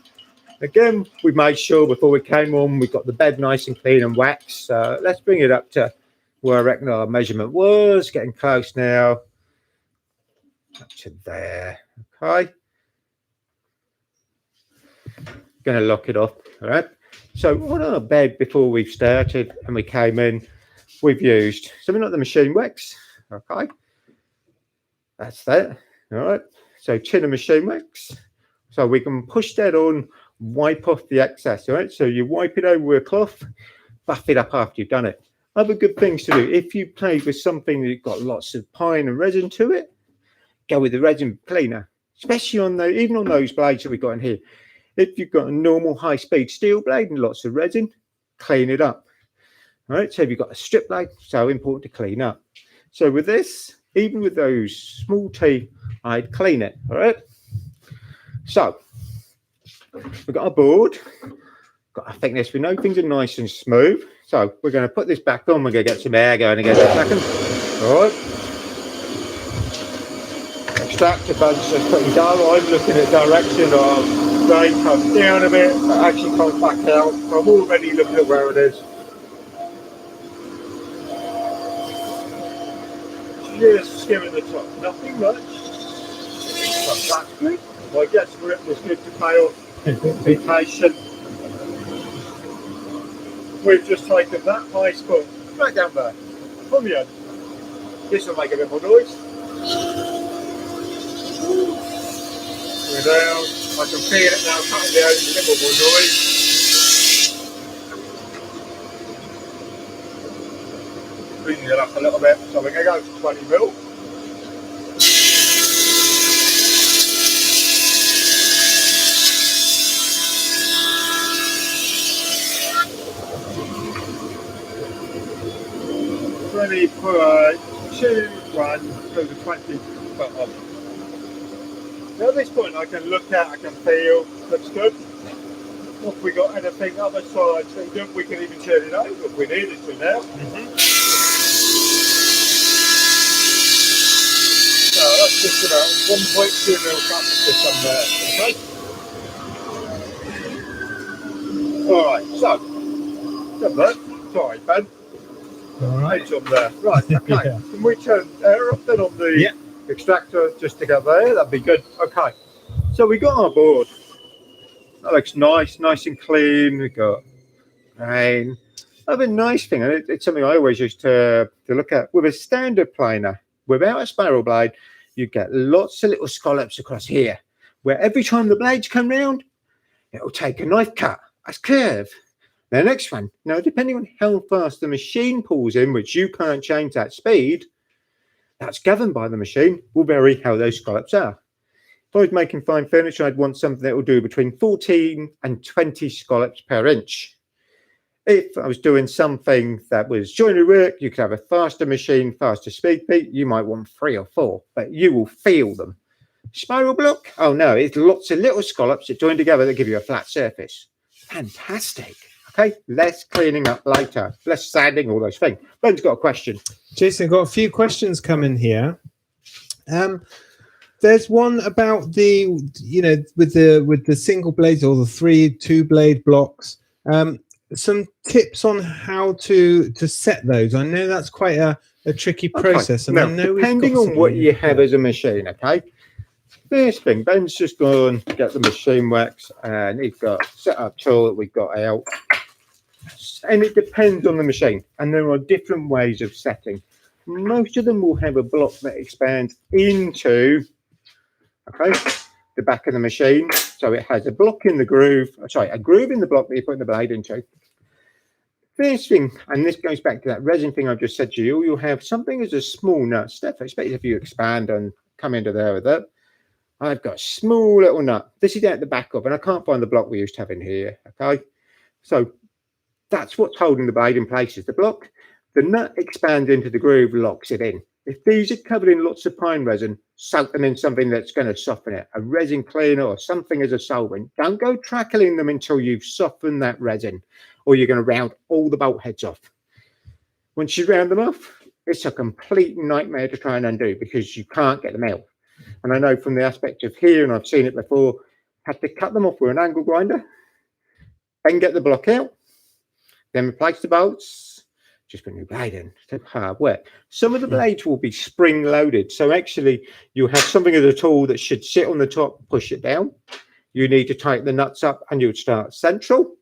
Speaker 1: Again, we made sure before we came on, we got the bed nice and clean and waxed. Let's bring it up to where I reckon our measurement was. Getting close now. Up to there. Okay. Going to lock it off. All right. So on our bed before we've started and we came in, we've used something like the machine wax. Okay. That's that. All right. So tin of machine wax. So we can push that on, wipe off the excess, all right? So you wipe it over with a cloth, buff it up after you've done it. Other good things to do, if you play with something that's got lots of pine and resin to it, go with the resin cleaner, especially on the, even on those blades that we've got in here. If you've got a normal high-speed steel blade and lots of resin, clean it up. All right, so if you've got a strip blade, so important to clean up. So with this, even with those small teeth, I'd clean it, all right? So, we've got our board, got our thickness. We know things are nice and smooth. So, we're going to put this back on. We're going to get some air going again in a second. All right. Extractor bunch is pretty dull. I'm looking at direction of they come down a bit, but actually comes back out. So I'm already looking at where it is. Just skimming the top, nothing much. But that's good. My guess grip was good to pay off. Be patient. We've just taken that high spot right down there. From the end. This will make a bit more noise. We're down. I can feel it now cutting down a little more noise. Bringing it up a little bit. So we're going to go to 20 mil. Ready for 2, 1, go to 20 foot on. Now at this point I can look at, I can feel, looks good. If we got anything other sides that good, we can even turn it over if we needed to now. So that's just about 1.2 mil cut just on there. Okay. All right, so sorry, Ben.
Speaker 2: All right.
Speaker 1: Edge on there. Right, okay.
Speaker 2: Yeah.
Speaker 1: Can we turn air up then on the extractor just to get there? That'd be good. Okay. So we got our board. That looks nice and clean. We got grain. Another nice thing, and it's something I always used to look at with a standard planer without a spiral blade. You get lots of little scallops across here, where every time the blades come round, it'll take a knife cut. That's curve. The next one, now depending on how fast the machine pulls in, which you can't change that speed, that's governed by the machine, will vary how those scallops are. If I was making fine furniture, I'd want something that will do between 14 and 20 scallops per inch. If I was doing something that was joinery work, you could have a faster machine, faster speed beat, you might want 3 or 4, but you will feel them. Spiral block? Oh no, it's lots of little scallops that join together that give you a flat surface. Fantastic. Okay, less cleaning up later, less sanding, all those things. Ben's got a question.
Speaker 2: Jason, I've got a few questions coming here. There's one about the, with the single blades or the 2-blade blocks. Some tips on how to set those. I know that's quite a tricky process.
Speaker 1: Okay.
Speaker 2: And
Speaker 1: now,
Speaker 2: I know
Speaker 1: depending on what you have as a machine, okay? First thing, Ben's just gone to get the machine wax, and he's got set up tool that we've got out. And it depends on the machine, and there are different ways of setting. Most of them will have a block that expands into the back of the machine, so it has a block in the groove, a groove in the block that you're putting the blade into. First thing, and this goes back to that resin thing I've just said to you, you'll have something as a small nut. Steph, especially if you expand and come into there with it. I've got a small little nut. This is out the back of, and I can't find the block we used to have in here. Okay, so that's what's holding the blade in place is the block. The nut expands into the groove, locks it in. If these are covered in lots of pine resin, soak them in something that's going to soften it, a resin cleaner or something as a solvent. Don't go trackling them until you've softened that resin, or you're going to round all the bolt heads off. Once you round them off, it's a complete nightmare to try and undo because you can't get them out. And I know from the aspect of here, and I've seen it before, had to cut them off with an angle grinder, then get the block out, then replace the bolts, just put a new blade in. It's hard work. Some of the blades will be spring loaded. So actually you have something as a tool that should sit on the top, push it down. You need to tighten the nuts up and you would start central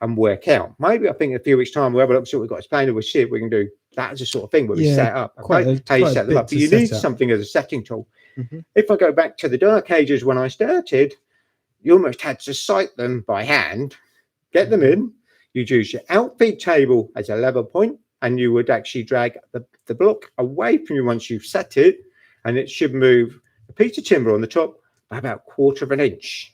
Speaker 1: and work out. Maybe I think in a few weeks' time we'll have a look, see what we've got explained, and we'll see if we can do that as a sort of thing where we set up. Okay? How you set them up. But you need something as a setting tool. If I go back to the dark ages when I started, you almost had to sight them by hand, get them in. You'd use your outfeed table as a level point, and you would actually drag the block away from you once you've set it, and it should move a piece of timber on the top by about 1/4 of an inch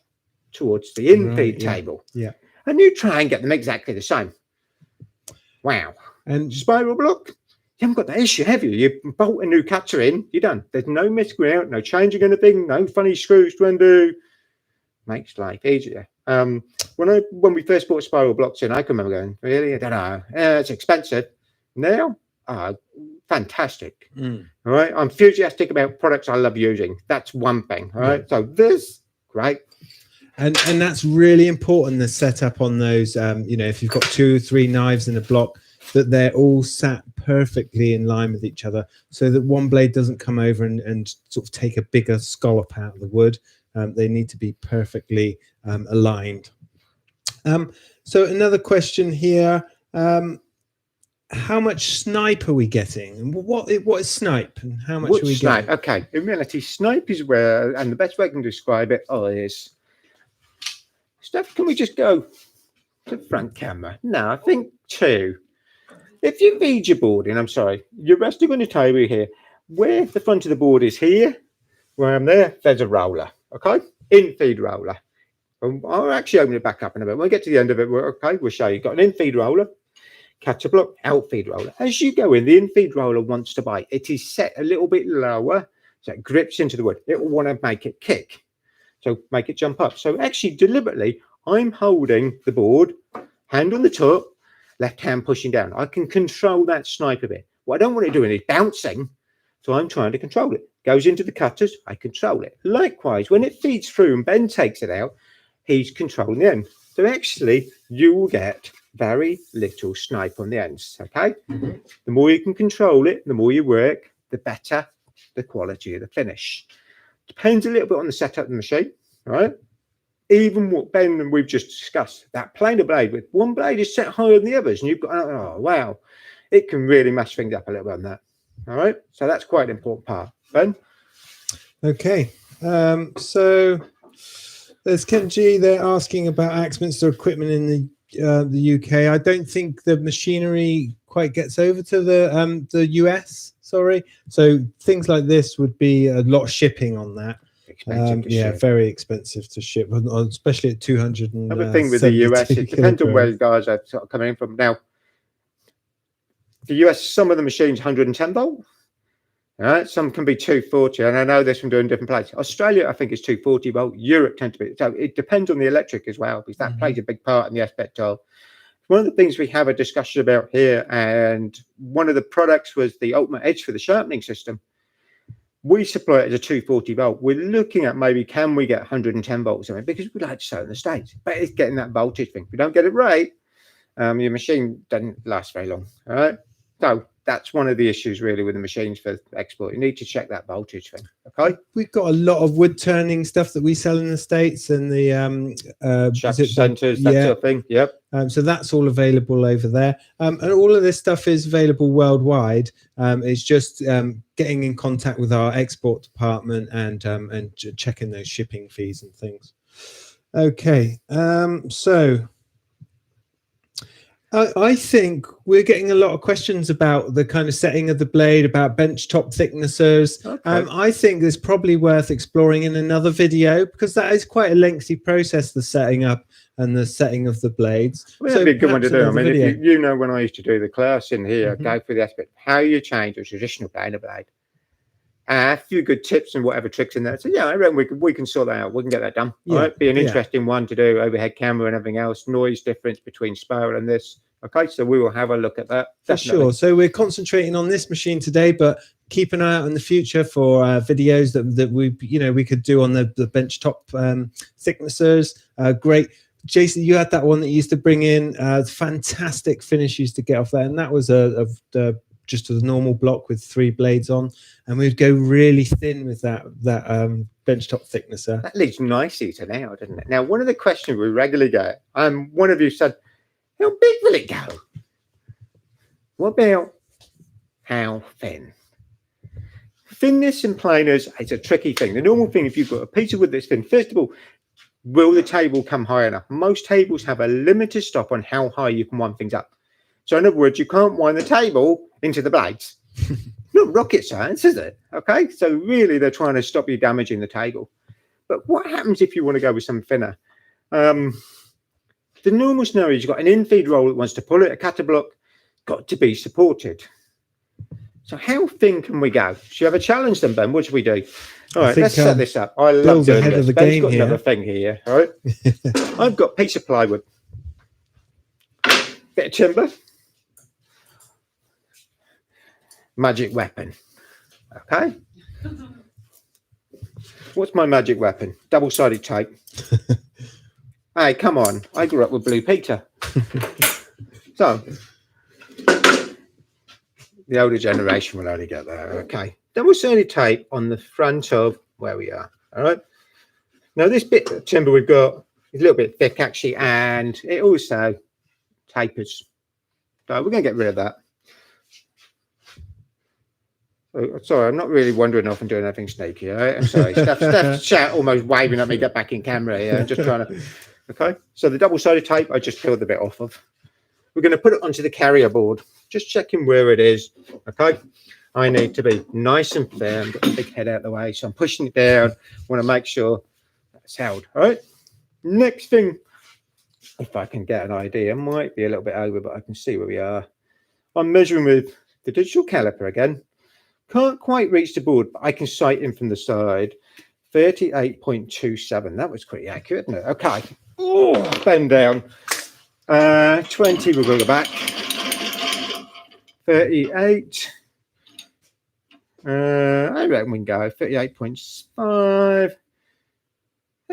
Speaker 1: towards the infeed table. Yeah. And you try and get them exactly the same. Wow. And spiral block, you haven't got that issue, have you? You bolt a new cutter in, you're done. There's no messing around, no changing anything, no funny screws to undo. Makes life easier. When we first bought spiral blocks in, I can remember going, really? I don't know. It's expensive. Now, fantastic. All right. I'm enthusiastic about products I love using. That's one thing. All right. So this, great.
Speaker 2: And that's really important, the setup on those, if you've got 2 or 3 knives in a block, that they're all sat perfectly in line with each other so that one blade doesn't come over and sort of take a bigger scallop out of the wood. They need to be perfectly aligned. So another question here. How much snipe are we getting? And what is snipe and how much are we getting?
Speaker 1: Okay, in reality, snipe is where, and the best way I can describe it is, Steph, can we just go to the front camera? No, I think 2. If you feed your board in, I'm sorry, you're resting on your table here. Where the front of the board is here, where I'm there, there's a roller, okay? In-feed roller. I'll actually open it back up in a bit. When we get to the end of it, we'll show you. Got an in-feed roller, cutter block, out-feed roller. As you go in, the in-feed roller wants to bite. It is set a little bit lower, so it grips into the wood. It will want to make it kick, so make it jump up. So actually, deliberately, I'm holding the board, hand on the top, left hand pushing down. I can control that snipe a bit. What I don't want it doing is bouncing, so I'm trying to control it. Goes into the cutters, I control it. Likewise, when it feeds through and Ben takes it out, he's controlling the end. So actually, you will get very little snipe on the ends, okay? The more you can control it, the more you work, the better the quality of the finish. Depends a little bit on the setup of the machine, right? Even what Ben and we've just discussed, that planer blade with one blade is set higher than the others, and you've got, oh wow, it can really mash things up a little bit on that. All right, so that's quite an important part. Ben?
Speaker 2: Okay, so there's Ken G. They're asking about Axminster equipment in the UK. I don't think the machinery quite gets over to the US. Sorry, so things like this would be a lot of shipping on that.
Speaker 1: Expensive to ship.
Speaker 2: Very expensive to ship, especially at 200.
Speaker 1: Another thing with the US, it depends on where you guys are sort of coming in from. Now, the US, some of the machines 110 volt. All right, some can be 240, and I know this from doing different places. Australia, I think, is 240 volt. Europe tends to be. So it depends on the electric as well, because that plays a big part in the aspect of. One of the things we have a discussion about here, and one of the products was the ultimate edge for the sharpening system. We supply it as a 240 volt. We're looking at maybe can we get 110 volts on it, because we like to sell in the States, but it's getting that voltage thing. If you don't get it right, your machine doesn't last very long. All right, so that's one of the issues really with the machines for export. You need to check that voltage thing. Okay,
Speaker 2: we've got a lot of wood turning stuff that we sell in the States, and the
Speaker 1: centers, that sort of thing. Yep.
Speaker 2: So that's all available over there, and all of this stuff is available worldwide. It's just getting in contact with our export department and checking those shipping fees and things. Okay, so I think we're getting a lot of questions about the kind of setting of the blade, about bench top thicknessers. Okay. I think it's probably worth exploring in another video, because that is quite a lengthy process, the setting up and the setting of the blades.
Speaker 1: Well, that'd be a good one to do. I mean, if you know, when I used to do the class in here, go through the aspect of how you change a traditional planer blade. A few good tips and whatever tricks in there. So yeah, I reckon we can sort that out. We can get that done. Yeah. All right, be an interesting one to do. Overhead camera and everything else. Noise difference between spiral and this. Okay, so we will have a look at that.
Speaker 2: For sure. So we're concentrating on this machine today, but keep an eye out in the future for videos that we could do on the benchtop thicknessers. Great. Jason, you had that one that you used to bring in. Fantastic finish used to get off that, and that was just a normal block with 3 blades on, and we'd go really thin with that benchtop thicknesser.
Speaker 1: That leads nicely to now, doesn't it? Now, one of the questions we regularly get, one of you said, how big will it go? What about how thin? Thinness in planers is a tricky thing. The normal thing, if you've got a piece of wood that's thin, first of all, will the table come high enough? Most tables have a limited stop on how high you can wind things up. So in other words, you can't wind the table into the blades. Not rocket science, is it? Okay, so really they're trying to stop you damaging the table. But what happens if you want to go with something thinner? The normal scenario is you've got an in-feed roll that wants to pull it, a cutter block, got to be supported. So how thin can we go? Should you have a challenge then, Ben? What should we do? All right, let's set this up. I love doing this. Ben's got another thing here, all right? I've got a piece of plywood, bit of timber, magic weapon. Okay. What's my magic weapon? Double-sided tape. Hey, come on. I grew up with Blue Peter. So, the older generation will only get there. Okay. Double-sided tape on the front of where we are. All right. Now, this bit of timber we've got is a little bit thick, actually, and it also tapers. So, we're going to get rid of that. Oh, sorry, I'm not really wandering off and doing anything sneaky. All right? I'm sorry. Steph's chat almost waving at me, get back in camera here. I'm just trying to. Okay, so the double-sided tape, I just peeled the bit off of. We're going to put it onto the carrier board, just checking where it is. Okay, I need to be nice and firm, get the big head out of the way, so I'm pushing it down. Want to make sure that's held. All right, next thing, if I can get an idea, might be a little bit over, but I can see where we are. I'm measuring with the digital caliper again. Can't quite reach the board, but I can sight in from the side. 38.27. That was pretty accurate, isn't it? Okay. Oh, bend down. 20, we'll go back. 38. I reckon we can go 38.5.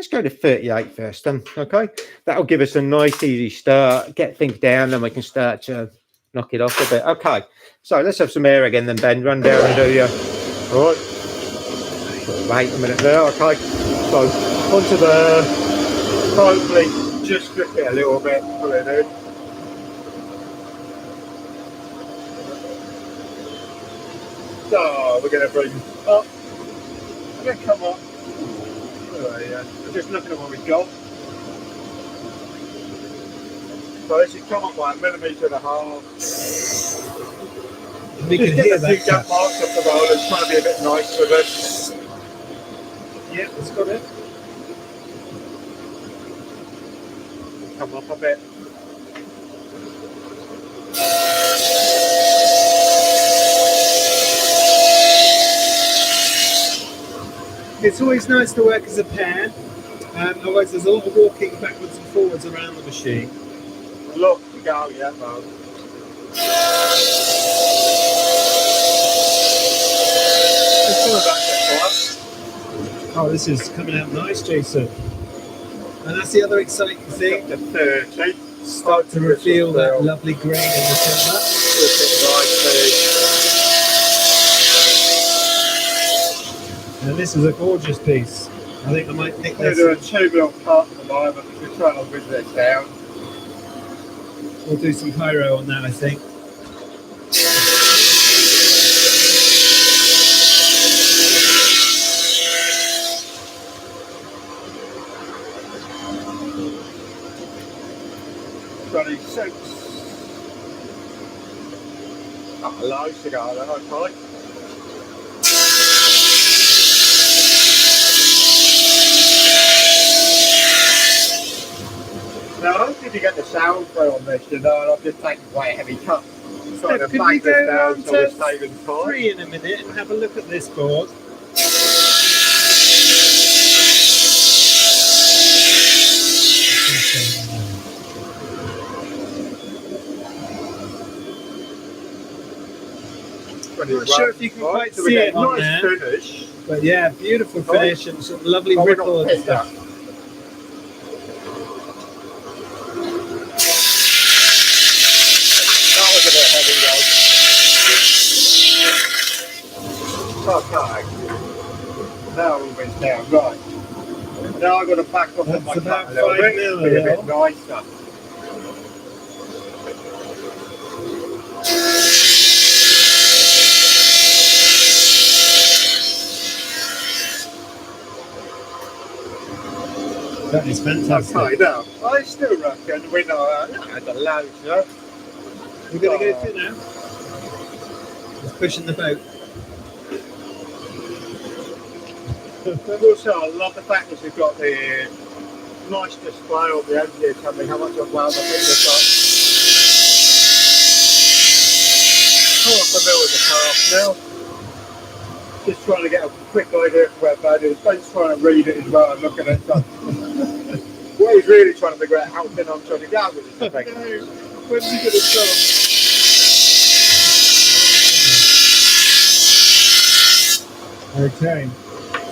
Speaker 1: Let's go to 38 first then, okay? That'll give us a nice easy start, get things down, then we can start to knock it off a bit. Okay, so let's have some air again then, Ben. Run down and do your... All right. Wait a minute there, okay? So, onto the... Hopefully, just grip it a little bit, pull it in. So, we're going to bring up. We're going to come up. Oh, yeah. We're just looking at what we've got. So this should come up by 1.5 millimeters.
Speaker 2: We can hear that.
Speaker 1: Gap marks up the rollers, trying to be a bit nice with it. Yeah, it's got it. Come up a bit.
Speaker 2: It's always nice to work as a pair, otherwise there's a lot of walking backwards and forwards around the machine.
Speaker 1: Look, we go, yeah, man.
Speaker 2: Oh, this is coming out nice, Jason. And that's the other exciting thing.
Speaker 1: The 30.
Speaker 2: Start to reveal that lovely grain in the timber. And this is a gorgeous piece. I think I might nick this.
Speaker 1: We're doing 2 mil cut at the moment. We're trying to bring this down.
Speaker 2: We'll do some pyro on that, I think.
Speaker 1: Up a low cigar then, okay. Now I don't think you get the sound through on this, you know, and I've just taken quite a heavy cut.
Speaker 2: Could we go down to 3 in a minute and have a look at this board? I'm not sure if you can quite see it on there,
Speaker 1: finish.
Speaker 2: But yeah, beautiful finish and some lovely ripple and stuff.
Speaker 1: That was a bit heavy though. Okay. Now all went down, right. Now I've got to back off on my cut a little bit, be a bit nicer.
Speaker 2: That is fantastic.
Speaker 1: Okay, now, I still reckon we know the loads, you know?
Speaker 2: We're going to go through now. Just pushing the boat.
Speaker 1: And also, I love the fact that we've got the nice display of the end here telling me how much I've wound the thickness up. Half a mil with the calf now. Just trying to get a quick idea of where bad is. Ben's trying to read it as well and looking at it. What he's really trying to figure out how thin I'm trying to go with this thing. When's he going to stop?
Speaker 2: Okay,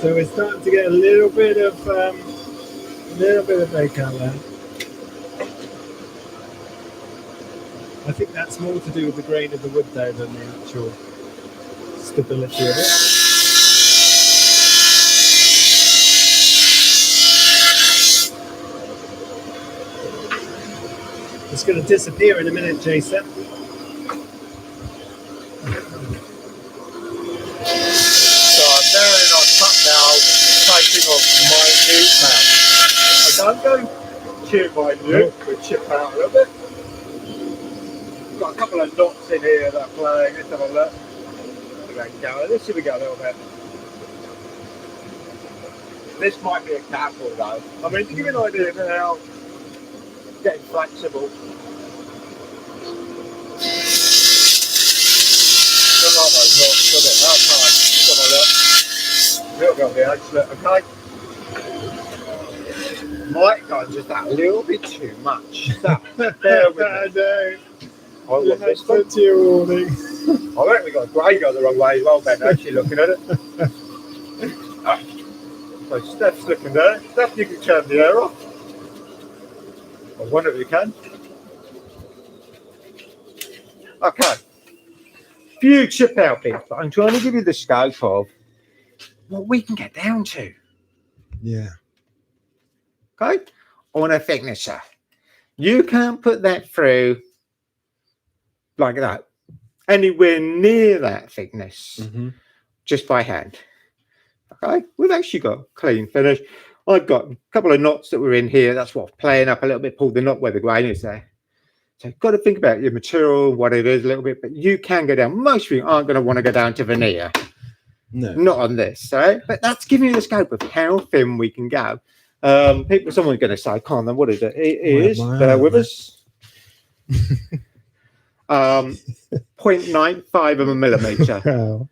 Speaker 2: so we're starting to get a little bit of bake out there. I think that's more to do with the grain of the wood though than the actual stability of it. It's going to disappear in a minute, Jason.
Speaker 1: So I'm down on top now, taking off minute now. I don't go too minute, but chip out a little bit. Got a couple of knots in here that are playing. Let's have a look. Let's see if we go a little bit. This might be a careful though. I mean, to give you an idea of how getting flexible. Don't like those knots, does it? Okay, just have a look. Little bit on the edge, look, okay? Might go just that little bit too much. That, there with me. I want this one.
Speaker 2: To your warning.
Speaker 1: I reckon we got a grey go the wrong way as well, Ben, actually looking at it. So Steph's looking there. Steph, you can turn the air off. Or one of you can. Okay. Few chip out bits, but I'm trying to give you the scope of what we can get down to.
Speaker 2: Yeah.
Speaker 1: Okay? On a thicknesser. You can't put that through like that. Anywhere near that thickness. Just by hand. Okay? We've actually got a clean finish. I've got a couple of knots that were in here. That's what playing up a little bit, pulled the knot where the grain is there. So you've got to think about your material, what it is a little bit, but you can go down. Most of you aren't going to want to go down to veneer.
Speaker 2: No.
Speaker 1: Not on this, right? But that's giving you the scope of how thin we can go. Someone's going to say, Con, what is it? It is, bear with us. 0.95 of a millimetre.
Speaker 2: Wow.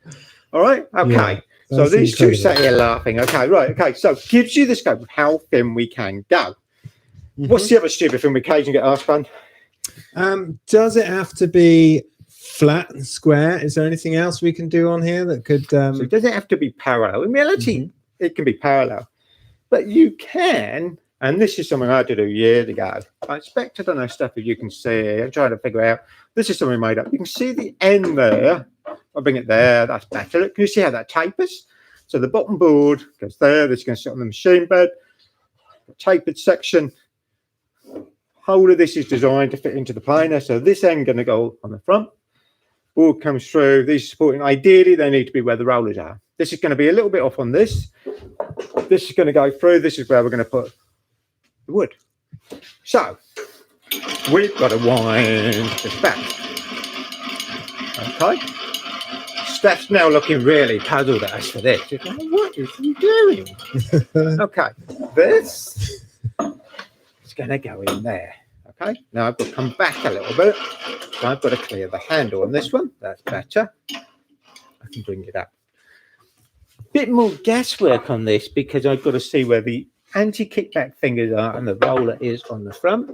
Speaker 1: All right? Okay.
Speaker 2: Yeah,
Speaker 1: so these
Speaker 2: incredible.
Speaker 1: two sat here laughing. Okay, right. Okay. So gives you the scope of how thin we can go. What's the other stupid thing we occasionally get asked, Con?
Speaker 2: Does it have to be flat and square? Is there anything else we can do on here that could?
Speaker 1: So it doesn't have to be parallel. In reality, it can be parallel, but you can. And this is something I had to do years ago. I expect, I don't know, stuff that you can see. I'm trying to figure out. This is something made up. You can see the end there. I'll bring it there. That's better. Look, can you see how that tapers? So the bottom board goes there. This is going to sit on the machine bed. The tapered section. Whole of this is designed to fit into the planer. So this end going to go on the front. Board comes through. These supporting. Ideally, they need to be where the rollers are. This is going to be a little bit off on this. This is going to go through. This is where we're going to put the wood. So we've got to wind this back. Okay. Steph's now looking really puzzled at us for this. She's like, what is he doing? Okay. This is going to go in there. Okay. Now I've got to come back a little bit. So I've got to clear the handle on this one. That's better. I can bring it up. Bit more guesswork on this because I've got to see where the anti-kickback fingers are and the roller is on the front.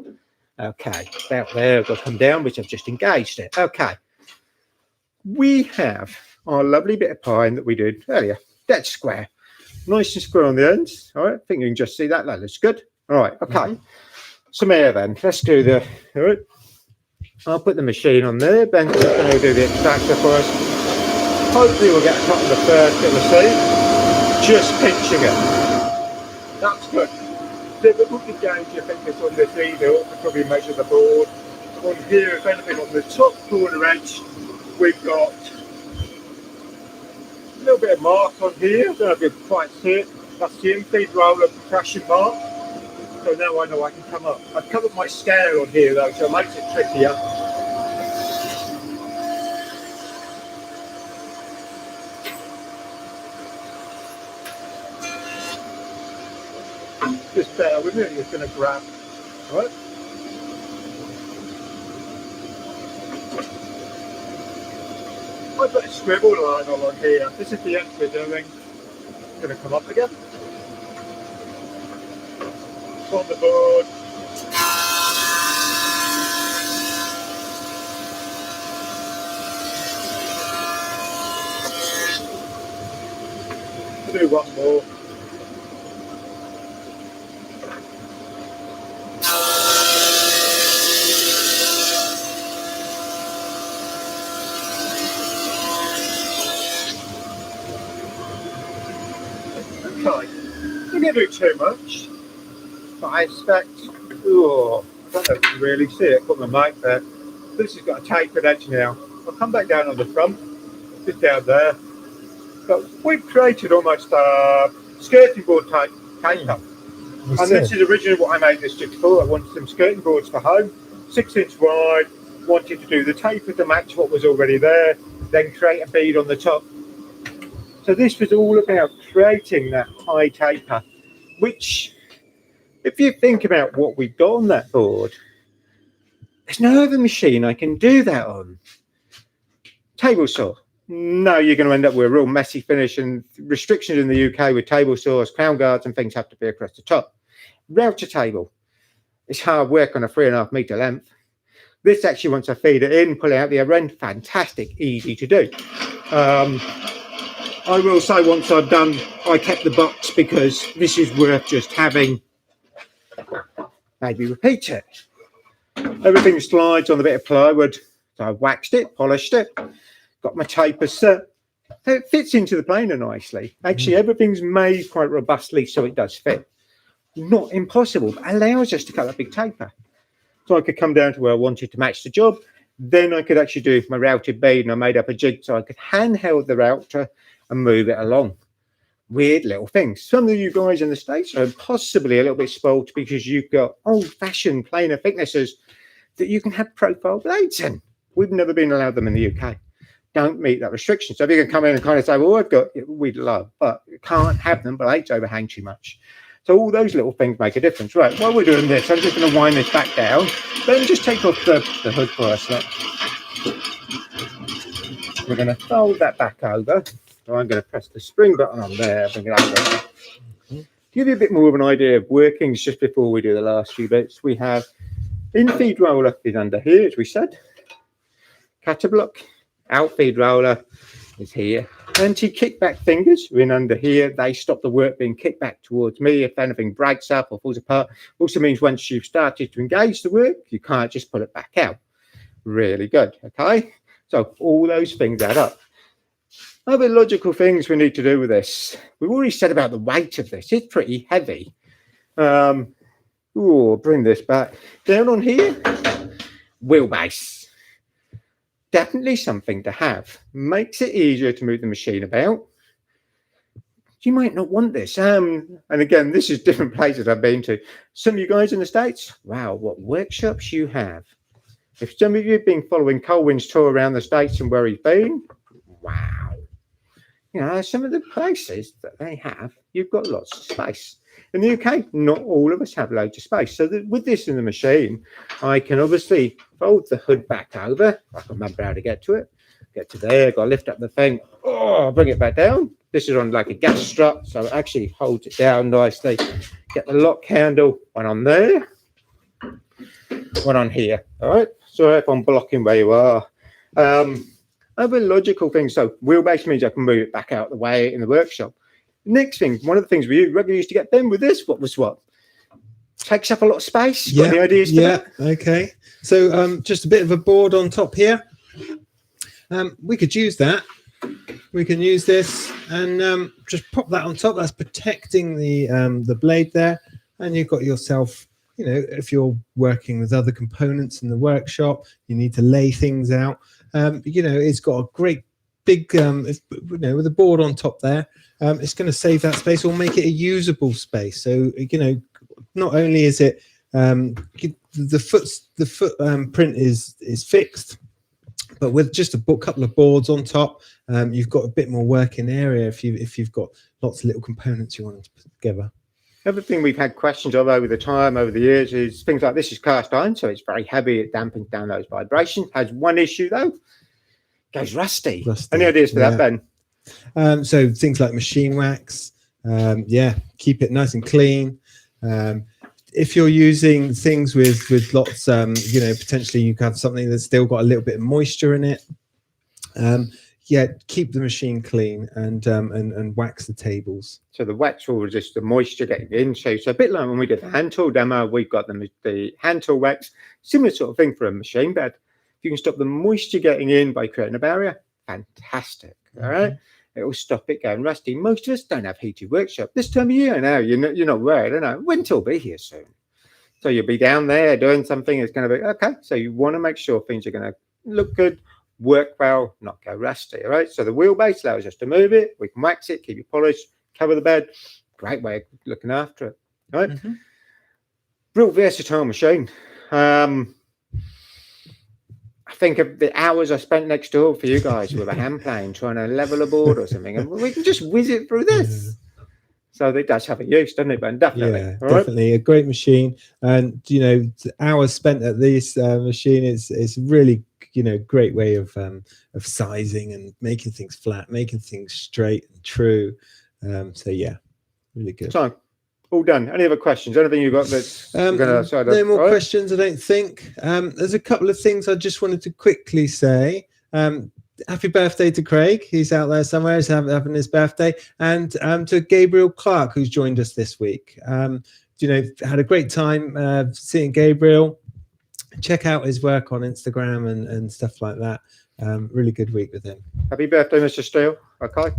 Speaker 1: Okay, about there. I've got to come down, which I've just engaged it. Okay, we have our lovely bit of pine that we did earlier. That's square, nice and square on the ends. All right, I think you can just see that. That looks good. All right, okay. Some air then. Let's do the. All right, I'll put the machine on there. Ben's going to do the extractor for us. Hopefully we'll get a cut of the first bit of seam. Just pinching it. That's good. Difficult to gauge your thickness on this needle to probably measure the board. On here, if anything, on the top corner edge, we've got a little bit of mark on here. I don't know if you can quite see it. That's the in-feed roller compression mark. So now I know I can come up. I've covered my scale on here though, so it makes it trickier. Just bear with me, it's going to grab. All right. I put a scribble line on here. This is the end we're doing. It's going to come up again. On the board. I'll do one more. Okay, I'm going to do too much, but I expect, oh, I don't know if you can really see it, put my mic there. This has got a tapered edge now. I'll come back down on the front, just down there. But we've created almost a skirting board type taper. And this is originally what I made this jig for. I wanted some skirting boards for home, 6 inch wide, wanted to do the taper to match what was already there, then create a bead on the top. So this was all about creating that high taper, which, if you think about what we've got on that board, there's no other machine I can do that on. Table saw. No, you're going to end up with a real messy finish, and restrictions in the UK with table saws, crown guards and things have to be across the top. Router table. It's hard work on a 3.5 metre length. This actually, once I feed it in, pull it out the other end, fantastic, easy to do. I will say once I've done, I kept the box because this is worth just having. Maybe repeat it. Everything slides on the bit of plywood. So I've waxed it, polished it, got my taper set. So it fits into the planer nicely. Actually, everything's made quite robustly so it does fit. Not impossible, but allows us to cut that big taper. So I could come down to where I wanted to match the job. Then I could actually do my routed bead, and I made up a jig so I could handheld the router and move it along. Weird little things. Some of you guys in the States are possibly a little bit spoiled because you've got old-fashioned planer thicknesses that you can have profile blades in. We've never been allowed them in the UK. Don't meet that restriction. So if you can come in and kind of say, well, I've got, we'd love, but you can't have them, blades overhang too much. So all those little things make a difference. Right, while we're doing this, I'm just going to wind this back down. Then just take off the hood for us. Look. We're going to fold that back over. So I'm going to press the spring button on there, bring it over. Give you a bit more of an idea of workings just before we do the last few bits. We have in-feed roller is under here, as we said. Cutter block, out-feed roller is here. Anti-kickback fingers are in under here. They stop the work being kicked back towards me if anything breaks up or falls apart. Also means once you've started to engage the work, you can't just pull it back out. Really good, okay? So all those things add up. Other logical things we need to do with this. We've already said about the weight of this. It's pretty heavy. Bring this back. Down on here, wheelbase. Definitely something to have. Makes it easier to move the machine about. You might not want this. And again, this is different places I've been to. Some of you guys in the States, wow, what workshops you have. If some of you have been following Colwyn's tour around the States and where he's been, wow. You know, some of the places that they have, you've got lots of space. In the UK, not all of us have loads of space. So that with this in the machine, I can obviously fold the hood back over. I can remember how to get to it. Get to there, got to lift up the thing. Oh, bring it back down. This is on like a gas strut, so it actually holds it down nicely. Get the lock handle, one on there, one on here. All right, sorry if I'm blocking where you are. Other logical things. So wheelbase means I can move it back out the way in the workshop. Next thing, one of the things we regularly used to get done with this, what takes up a lot of space.
Speaker 2: Yeah,
Speaker 1: got any ideas to that?
Speaker 2: Okay. So just a bit of a board on top here. We could use that. We can use this and just pop that on top. That's protecting the blade there, and you've got yourself. You know, if you're working with other components in the workshop, you need to lay things out. You know, it's got a great big, you know, with a board on top there. It's going to save that space or make it a usable space. So, you know, not only is it the foot print is fixed, but with just a couple of boards on top, you've got a bit more working area if you've got lots of little components you want to put together.
Speaker 1: Everything we've had questions of over the years is things like this is cast iron, so it's very heavy. It dampens down those vibrations. Has one issue though, goes rusty. Any ideas for that, Ben?
Speaker 2: So things like machine wax, keep it nice and clean. If you're using things with lots, you know, potentially you have something that's still got a little bit of moisture in it. Keep the machine clean and wax the tables. So the wax will resist the moisture getting in. So it's a bit like when we did the hand tool demo, we've got the hand tool wax, similar sort of thing for a machine bed. If you can stop the moisture getting in by creating a barrier, fantastic. All right. It will stop it going rusty. Most of us don't have heated workshop this time of year now. You're not worried. I know winter will be here soon. So you'll be down there doing something. It's going to be okay. So you want to make sure things are going to look good, work well, not go rusty. All right. So the wheelbase allows us to move it. We can wax it, keep it polished, cover the bed. Great way of looking after it. All right. Real versatile machine. I think of the hours I spent next door for you guys with a hand plane trying to level a board or something, and we can just whiz it through this. So it does have a use, doesn't it, Ben? Definitely. Yeah, definitely a great machine. And you know, hours spent at this machine is really, you know, great way of sizing and making things flat, making things straight and true. So yeah, really good.
Speaker 1: So all done. Any other questions? Anything you've got that's
Speaker 2: no more questions, I don't think. There's a couple of things I just wanted to quickly say. happy birthday to Craig. He's out there somewhere. He's having his birthday. And to Gabriel Clark, who's joined us this week. You know, had a great time seeing Gabriel. Check out his work on Instagram and stuff like that. Really good week with him.
Speaker 1: Happy birthday, Mr. Steele. Okay.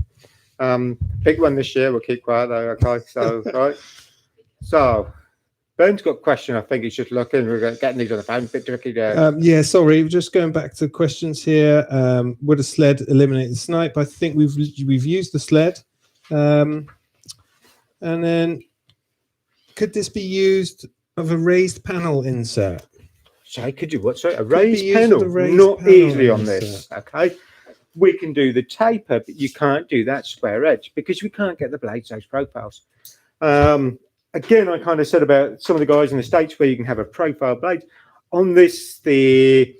Speaker 1: Big one this year. We'll keep quiet though. Okay. So, right. So, Ben's got a question. I think he's just looking. We're getting these on the phone. A bit tricky there.
Speaker 2: Yeah, sorry. Just going back to questions here. Would a sled eliminate the snipe? I think we've used the sled. And then, could this be used of a raised panel insert?
Speaker 1: Sorry, could you what? Sorry, a raised panel? Not easily on this. Okay. We can do the taper, but you can't do that square edge because we can't get the blades those profiles. Again, I kind of said about some of the guys in the States where you can have a profile blade. On this, the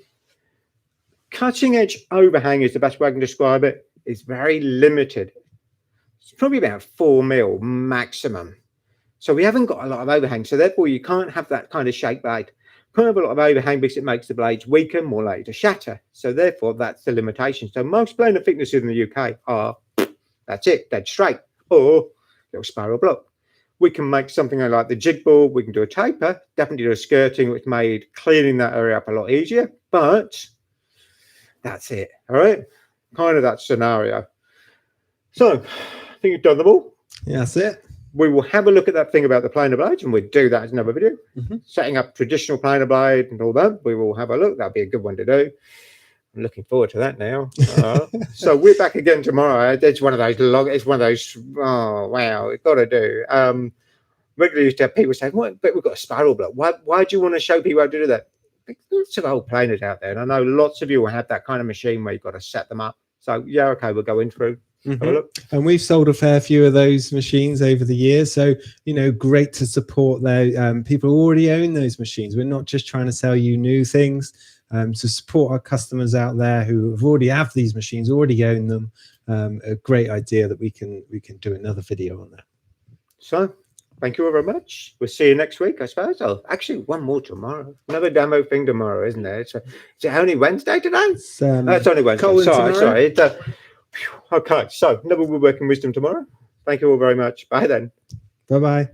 Speaker 1: cutting edge overhang is the best way I can describe it. It's very limited. It's probably about 4 mil maximum. So we haven't got a lot of overhang. So therefore, you can't have that kind of shape blade. Can't have a lot of overhang because it makes the blades weaker, more likely to shatter. So therefore, that's the limitation. So most planer thicknesses in the UK are, that's it, dead straight, or little spiral block. We can make something like the jig board. We can do a taper, definitely do a skirting, which made cleaning that area up a lot easier. But that's it. All right, kind of that scenario. So I think you've done them all.
Speaker 2: Yeah, that's it.
Speaker 1: We will have a look at that thing about the planer blades, and we'll do that as another video. Setting up traditional planer blade and all that. We will have a look. That'll be a good one to do. I'm looking forward to that now. So we're back again tomorrow. It's one of those it's one of those, oh wow, we've got to do. Regularly used to have people say, what, but we've got a spiral block. Why do you want to show people how to do that? There's lots of old planers out there, and I know lots of you will have that kind of machine where you've got to set them up. So yeah, okay, we're going through. Have a look.
Speaker 2: And we've sold a fair few of those machines over the years. So, you know, great to support those. People already own those machines. We're not just trying to sell you new things. To support our customers out there who have already have these machines, already own them. A great idea that we can do another video on that.
Speaker 1: So thank you very much. We'll see you next week, I suppose. Oh, actually, one more tomorrow. Another demo thing tomorrow, isn't there? Is it only Wednesday today? It's only Wednesday. Sorry. Okay, so another Woodworking Wisdom tomorrow. Thank you all very much. Bye then.
Speaker 2: Bye-bye.